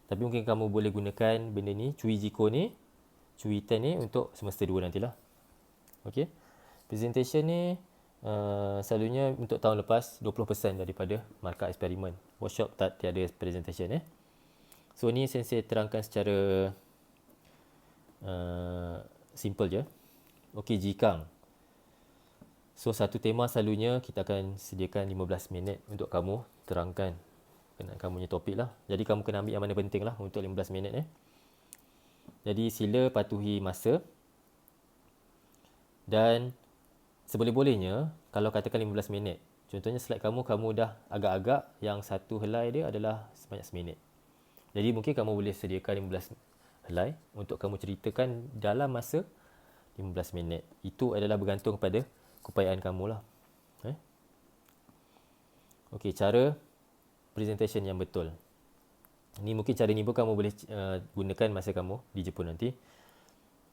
Tapi mungkin kamu boleh gunakan benda ni, Cui Jiko ni, Cui 10 ni untuk semester 2 nantilah. Okey. Presentation ni selalunya untuk tahun lepas 20% daripada markah eksperimen. Workshop tak tiada presentation So ni saya terangkan secara simple je. Okey, jikang. So satu tema selalunya kita akan sediakan 15 minit untuk kamu terangkan kenaan kamu punya topik lah. Jadi kamu kena ambil yang mana penting lah untuk 15 minit Jadi sila patuhi masa. Dan seboleh-bolehnya kalau katakan 15 minit, contohnya slide kamu dah agak-agak yang satu helai dia adalah sebanyak seminit. Jadi mungkin kamu boleh sediakan 15 helai untuk kamu ceritakan dalam masa 15 minit. Itu adalah bergantung kepada keupayaan kamu lah. Okey, cara presentation yang betul. Ni mungkin cara ni pun kamu boleh gunakan masa kamu di Jepun nanti.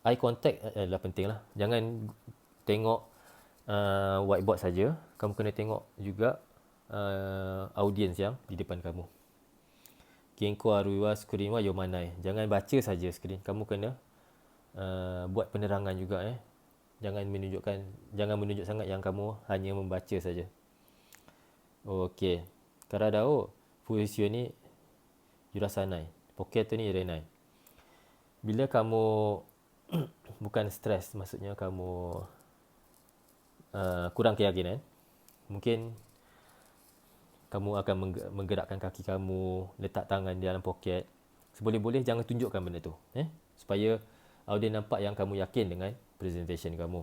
Eye contact adalah penting lah. Jangan tengok whiteboard saja. Kamu kena tengok juga audience yang di depan kamu. Kenko aruwa screen wa yomanai. Jangan baca saja skrin. Kamu kena buat penerangan juga Jangan menunjuk sangat yang kamu hanya membaca saja. Okey. Karadao fusio ni yurasanai. Poket ni irenai. Bila kamu bukan stres, maksudnya kamu kurang keyakinan, mungkin kamu akan menggerakkan kaki kamu, letak tangan di dalam poket. Seboleh-boleh jangan tunjukkan benda tu, supaya audiens nampak yang kamu yakin dengan presentation kamu.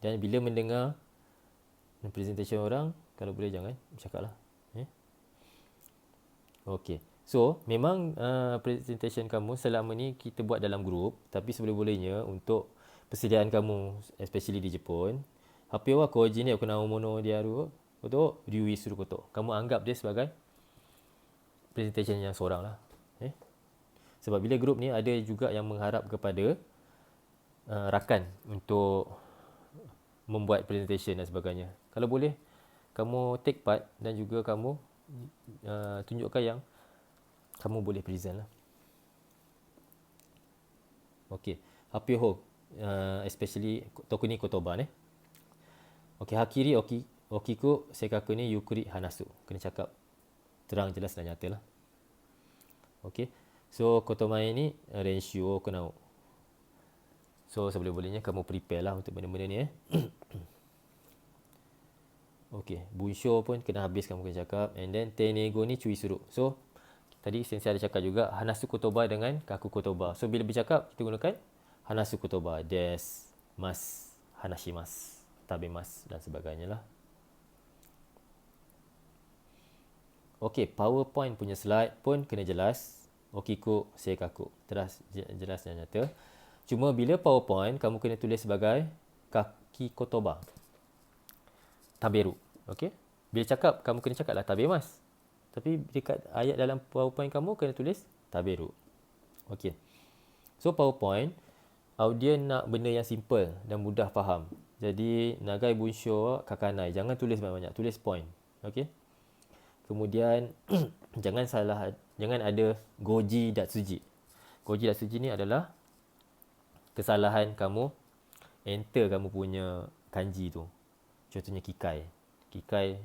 Dan bila mendengar presentation orang, kalau boleh jangan bercakaplah. Okey. So, memang presentation kamu selama ni kita buat dalam grup, tapi seboleh-bolehnya untuk persediaan kamu, especially di Jepun, hape wa koji ni okuna mono diaru koto ryui suru koto. Kamu anggap dia sebagai presentation yang seorang lah. Sebab bila grup ni ada juga yang mengharap kepada rakan untuk membuat presentation dan sebagainya. Kalau boleh, kamu take part dan juga kamu tunjukkan yang kamu boleh present lah. Okey. Hape ho, especially toku ni kotoba Okey, hakiri okiku seikaku ni yukuri hanasu. Kena cakap terang, jelas dan nyata lah. Okey. So, kotomae ni renshu o kunao. So, seboleh-bolehnya kamu prepare lah untuk benda-benda ni Okey, bunsho pun kena habis kamu kena cakap. And then tenego ni cui suru. So, tadi sensei ada cakap juga hanasu kotoba dengan kaku kotoba. So, bila bercakap kita gunakan hanasu kotoba, des, mas, hanashimasu, tabemas dan sebagainya lah. Okey, PowerPoint punya slide pun kena jelas. Okiku, seikaku. Jelas dan nyata. Cuma bila PowerPoint, kamu kena tulis sebagai kaki kotoba. Taberu. Okey? Bila cakap, kamu kena cakap lah tabemas. Tapi dekat ayat dalam PowerPoint kamu kena tulis taberu. Okey. So, PowerPoint, audien nak benda yang simple dan mudah faham. Jadi, nagai bunsho kakanai. Jangan tulis banyak-banyak. Tulis point. Okey? Kemudian, jangan ada goji datsuji. Goji datsuji ni adalah kesalahan kamu enter kamu punya kanji tu. Contohnya kikai. Kikai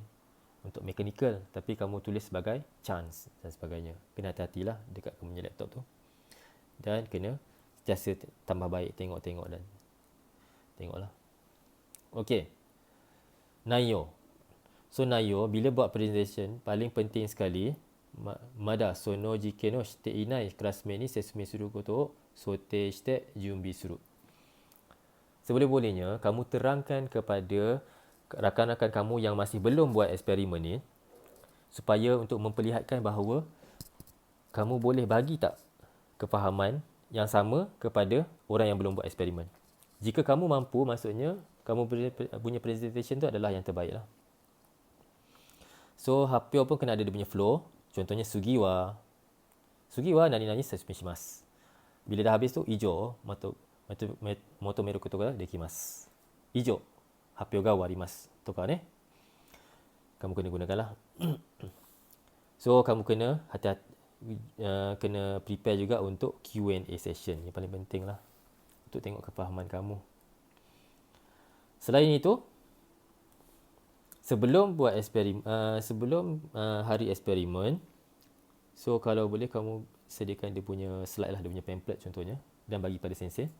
untuk mechanical tapi kamu tulis sebagai chance dan sebagainya. Kena hati-hatilah dekat kamu punya laptop tu. Dan kena sentiasa tambah baik tengok-tengok dan tengoklah. Okey. Nayo. So nayo bila buat presentation paling penting sekali mada sono jike no shite inai classmate ni sesumi suru koto o sote shite junbi suru. Seboleh-bolehnya kamu terangkan kepada rakan-rakan kamu yang masih belum buat eksperimen ni supaya untuk memperlihatkan bahawa kamu boleh bagi tak kefahaman yang sama kepada orang yang belum buat eksperimen. Jika kamu mampu, maksudnya kamu punya presentation tu adalah yang terbaik lah. So, hapyo pun kena ada dia punya flow. Contohnya sugiwa. Sugiwa nani-nani sesmishimasu. Bila dah habis tu, ijo moto meru koto ga dekimasu. Ijo hapyo ga warimasu. Toka ne. Kamu kena gunakanlah. So, kamu kena hati-hati kena prepare juga untuk Q&A session. Yang paling penting lah untuk tengok kefahaman kamu. Selain itu, sebelum buat hari eksperimen, so kalau boleh kamu sediakan dia punya slide lah, dia punya pamphlet contohnya dan bagi pada sensei.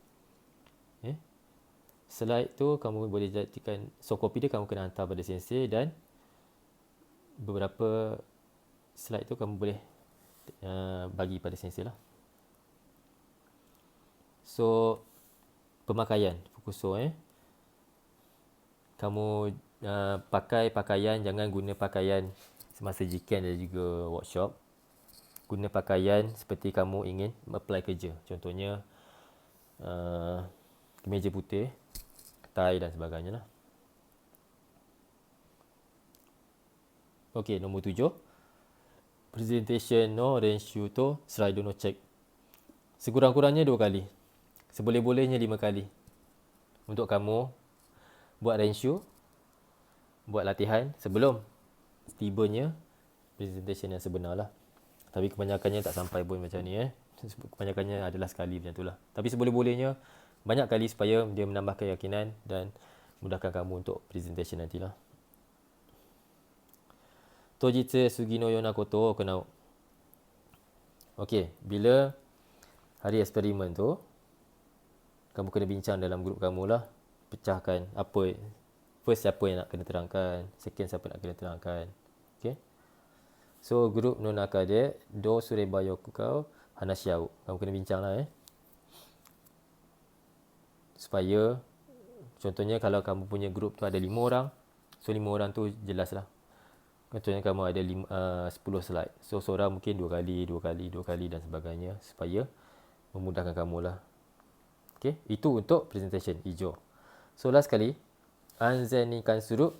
Slide tu kamu boleh jadikan soft copy dia, kamu kena hantar pada sensei dan beberapa slide tu kamu boleh bagi pada sensei lah. So, pemakaian Fukuso kamu pakai pakaian, jangan guna pakaian semasa jiken dan juga workshop. Guna pakaian seperti kamu ingin apply kerja. Contohnya kemeja putih, tie dan sebagainya lah. Okey, nombor 7. Presentation no renshu to slide no check. Sekurang-kurangnya 2 kali. Seboleh-bolehnya 5 kali. Untuk kamu buat renshu, buat latihan sebelum tibanya presentation yang sebenar lah. Tapi kebanyakannya tak sampai pun macam ni Kebanyakannya adalah sekali macam tu lah. Tapi seboleh-bolehnya banyak kali supaya dia menambah keyakinan dan mudahkan kamu untuk presentation nantilah. Tojitsu sugi no yona koto o kunao. Okey, bila hari eksperimen tu, kamu kena bincang dalam grup kamu lah. Pecahkan apa, first siapa yang nak kena terangkan, second siapa nak kena terangkan. Okey. So, grup no naka de do sureba yoku kau hanashiau. Kamu kena bincang lah supaya contohnya kalau kamu punya grup tu ada 5 orang, so 5 orang tu jelas lah. Contohnya kamu ada 10 slide. So, seorang mungkin 2 kali dan sebagainya supaya memudahkan kamu lah. Okay, itu untuk presentation hijau. So, last kali, anzen ni kansuru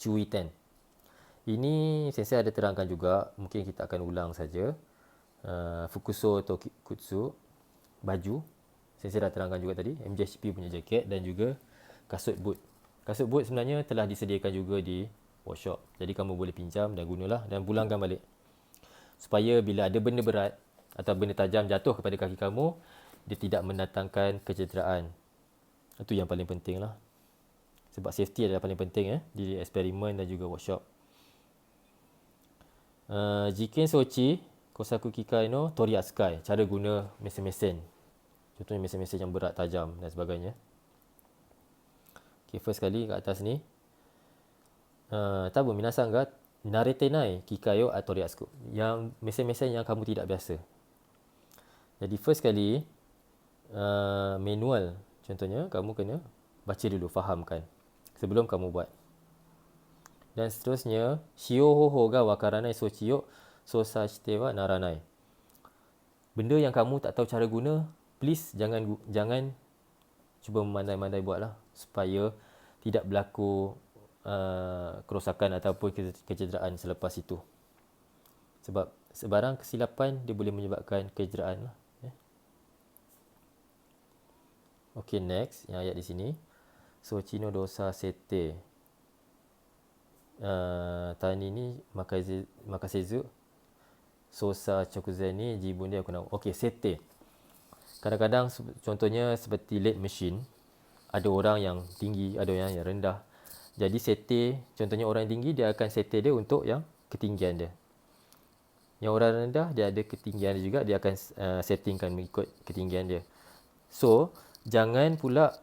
chuiten. Ini sensei ada terangkan juga, mungkin kita akan ulang saja. Fukuso atau kutsu, baju. Sensei dah terangkan juga tadi, MJHP punya jaket dan juga kasut boot. Kasut boot sebenarnya telah disediakan juga di workshop. Jadi kamu boleh pinjam dan gunalah dan pulangkan balik. Supaya bila ada benda berat atau benda tajam jatuh kepada kaki kamu, dia tidak mendatangkan kecederaan. Itu yang paling penting lah. Sebab safety adalah paling penting di eksperimen dan juga workshop. Jiken Sochi Kosaku Kikai no Tori Atsukai. Cara guna mesin-mesin. Contohnya mesin-mesin yang berat, tajam dan sebagainya. Okay, first kali kat atas ni. Tabu minasan ga naretenai kikai o tori atsuku. Yang mesin-mesin yang kamu tidak biasa. Jadi first kali manual contohnya kamu kena baca dulu, fahamkan sebelum kamu buat. Dan seterusnya shio hoho ga wakaranai sochi o sosa shite wa naranai. Benda yang kamu tak tahu cara guna, please jangan cuba memandai-mandai buatlah supaya tidak berlaku kerosakan ataupun kecederaan selepas itu. Sebab sebarang kesilapan dia boleh menyebabkan kecederaan lah. Okay, next yang ayat di sini. Sochi no dosa sete. Tani ni makasezu sosa chokuzen ni jibun dia kena. Okay, sete. Kadang-kadang contohnya seperti lathe machine, ada orang yang tinggi, ada orang yang rendah. Jadi sete, contohnya orang yang tinggi dia akan sete dia untuk yang ketinggian dia. Yang orang rendah dia ada ketinggian dia juga, dia akan settingkan mengikut ketinggian dia. So, jangan pula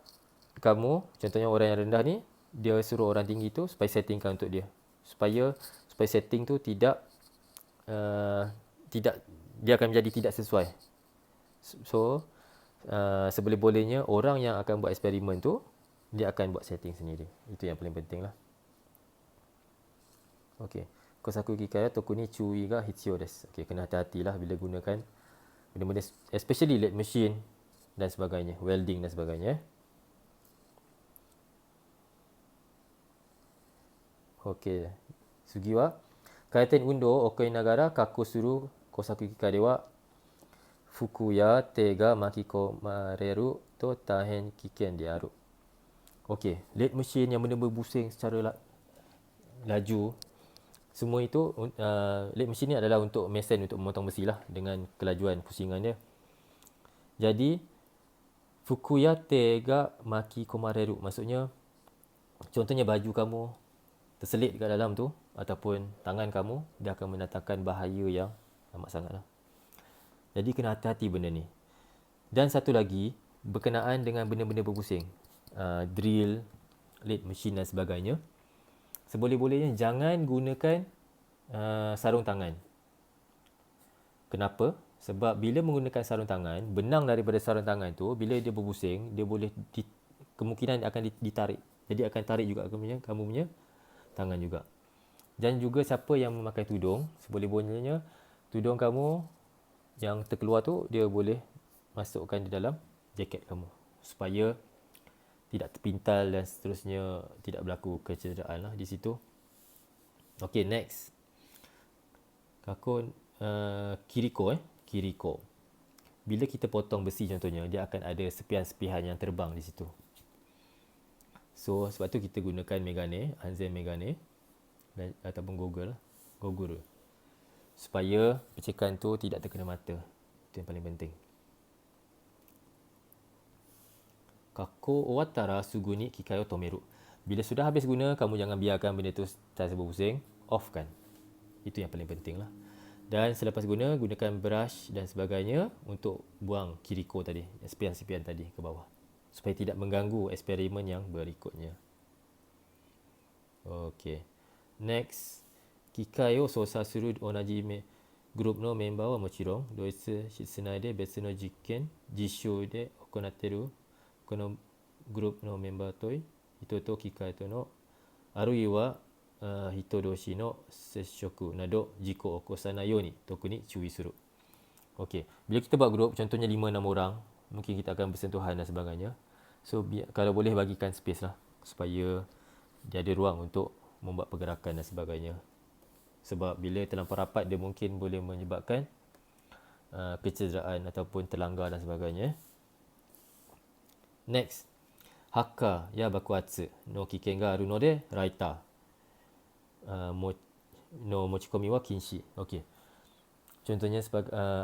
kamu, contohnya orang yang rendah ni, dia suruh orang tinggi tu supaya settingkan untuk dia. Supaya setting tu tidak dia akan menjadi tidak sesuai. So, seboleh-bolehnya orang yang akan buat eksperimen tu, dia akan buat setting sendiri. Itu yang paling penting lah. Okay. Kosaku kikai toku ni chui ga hitsuyou desu. Okay, kena hati-hatilah bila gunakan benda-benda, especially lathe machine dan sebagainya, welding dan sebagainya. Okay. Sugi wa kaiten undo okoi nagara kakko suru kosaku kikai de wa fuku ya te ga makikomareru to tahen kiken de aru. Okay, lathe machine yang benda berbusing secara laju, semua itu lathe machine ni adalah untuk mesin untuk memotong besi lah dengan kelajuan pusingan dia. Jadi fukuya te ga makikomareru, maksudnya contohnya baju kamu terselit dekat dalam tu ataupun tangan kamu, dia akan mendatangkan bahaya yang amat sangatlah. Jadi kena hati-hati benda ni. Dan satu lagi berkenaan dengan benda-benda berbusing, drill, lathe machine dan sebagainya, seboleh-bolehnya jangan gunakan sarung tangan. Kenapa? Sebab bila menggunakan sarung tangan, benang daripada sarung tangan tu bila dia berbusing, dia boleh kemungkinan akan ditarik. Jadi akan tarik juga kamu punya tangan juga. Dan juga siapa yang memakai tudung, seboleh-bolehnya tudung kamu yang terkeluar tu dia boleh masukkan di dalam jaket kamu supaya tidak terpintal dan seterusnya, tidak berlaku kecederaan lah di situ. Okay, next. Kako kiriko. Bila kita potong besi contohnya, dia akan ada sepihan-sepihan yang terbang di situ. So, sebab tu kita gunakan megane, Anzen megane ataupun goggle supaya pecikan tu tidak terkena mata. Itu yang paling penting. Kako owattara sugu ni kikai o tomeru. Bila sudah habis guna, kamu jangan biarkan benda tu terus berbusing, off kan. Itu yang paling penting lah. Dan selepas guna, gunakan brush dan sebagainya untuk buang kiriko tadi, sepihan-sepihan tadi ke bawah, supaya tidak mengganggu eksperimen yang berikutnya. Okay. Next. Kikai o sosa suru onaji group no member wa mochiron doitsu shitsunai de betsu no jishou de okonatteru kono group no member toi hito to kikai to no arui wa hito doshi no sesshoku nado jiko okosanai yo ni toku ni chui suru. Okey, bila kita buat group contohnya 5-6 orang, mungkin kita akan bersentuhan dan sebagainya. So kalau boleh bagikan space lah supaya dia ada ruang untuk membuat pergerakan dan sebagainya. Sebab bila terlampau rapat dia mungkin boleh menyebabkan kecederaan ataupun terlanggar dan sebagainya. Next. Hakka ya bakuatsu no kiken ga aru node raita no mochikomi wa kinshi. Okey. Contohnya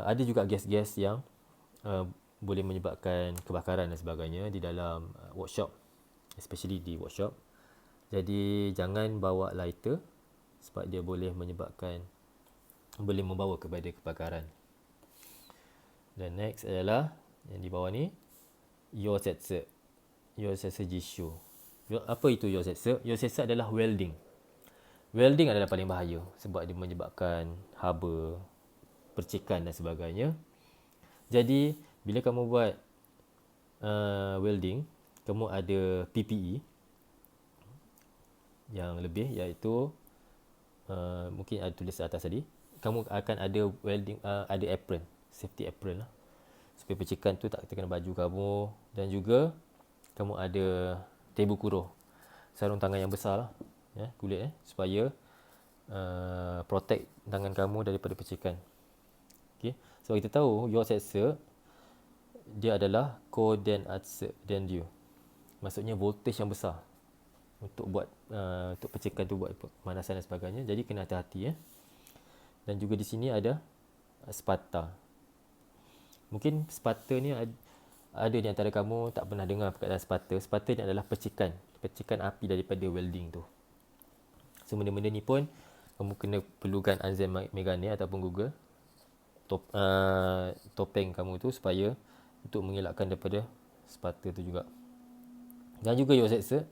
ada juga gas-gas yang boleh menyebabkan kebakaran dan sebagainya di dalam workshop, especially di workshop. Jadi jangan bawa lighter sebab dia boleh membawa kepada kebakaran. Dan next adalah yang di bawah ni, Yosetsu Jishu. Apa itu Yosetsu? Yosetsu adalah welding. Welding adalah paling bahaya sebab dia menyebabkan haba, percikan dan sebagainya. Jadi bila kamu buat welding, kamu ada PPE yang lebih, iaitu mungkin ada tulis atas tadi. Kamu akan ada welding, ada apron, safety apron lah, supaya percikan tu tak terkena baju kamu. Dan juga kamu ada tebukuroh, sarung tangan yang besar lah, kulit, supaya protect tangan kamu daripada percikan. Okay. So kita tahu Yosetsu dia adalah Kodenatsu Dendryu, maksudnya voltage yang besar untuk buat untuk percikan tu, buat pemanasan dan sebagainya. Jadi kena hati-hati. Dan juga di sini ada spata. Mungkin spata ni ada di antara kamu tak pernah dengar perkataan spata. Spata ni adalah percikan api daripada welding tu. So benda-benda ni pun kamu kena perlukan Anzen Megane ataupun Google topeng kamu tu, supaya untuk mengelakkan daripada spata tu juga. Dan juga Yosetsu,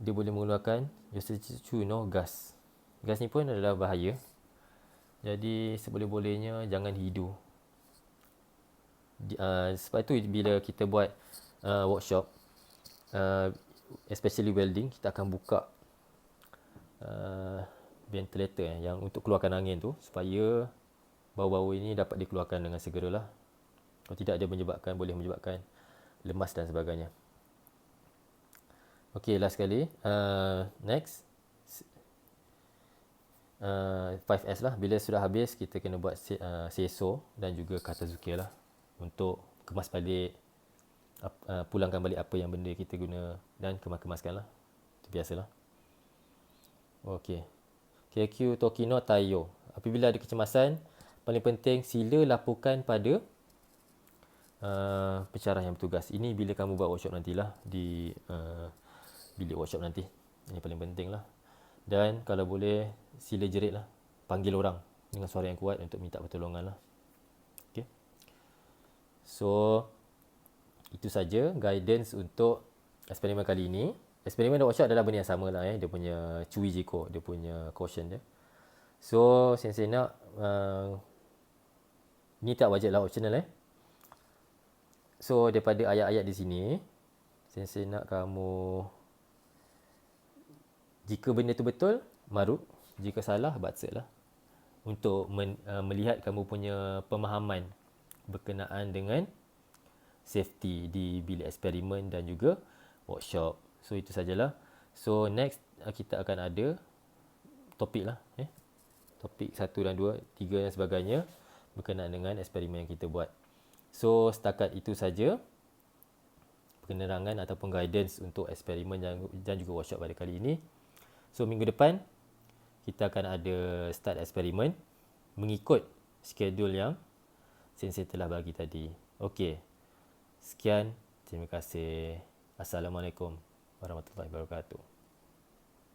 dia boleh mengeluarkan Yosetsu no gas. Gas ni pun adalah bahaya. Jadi seboleh-bolehnya jangan hidu. Sebab tu bila kita buat workshop, especially welding, kita akan buka ventilator yang untuk keluarkan angin tu, supaya bau-bau ini dapat dikeluarkan dengan segeralah. Kalau tidak, dia boleh menyebabkan lemas dan sebagainya. Okey, last sekali. Next. 5S lah. Bila sudah habis, kita kena buat seiso dan juga katazuke lah, untuk kemas balik, pulangkan balik apa yang benda kita guna dan kemas-kemaskan lah. Itu biasalah. Okey. KQ Toki no Taiyo. Apabila ada kecemasan, paling penting sila laporkan pada pensyarah yang bertugas. Ini bila kamu buat workshop nantilah, di bilik workshop nanti. Ini paling penting lah. Dan kalau boleh, sila jerit lah, panggil orang dengan suara yang kuat untuk minta pertolongan lah. Okay. So itu saja guidance untuk eksperimen kali ini. Eksperimen dan workshop adalah benda yang sama lah. Dia punya cui jiko, dia punya caution dia. So sensei nak ni tak wajib lah, optional. So daripada ayat-ayat di sini, sensei nak kamu, jika benda tu betul, maruk. Jika salah, batsek lah. Untuk melihat kamu punya pemahaman berkenaan dengan safety di bilik eksperimen dan juga workshop. So itu sajalah. So next kita akan ada topik lah. Topik 1 dan 2, 3 dan sebagainya berkenaan dengan eksperimen yang kita buat. So setakat itu saja penerangan ataupun guidance untuk eksperimen dan juga workshop pada kali ini. So minggu depan kita akan ada start eksperimen mengikut schedule yang sensei telah bagi tadi. Okey. Sekian, terima kasih. Assalamualaikum warahmatullahi wabarakatuh.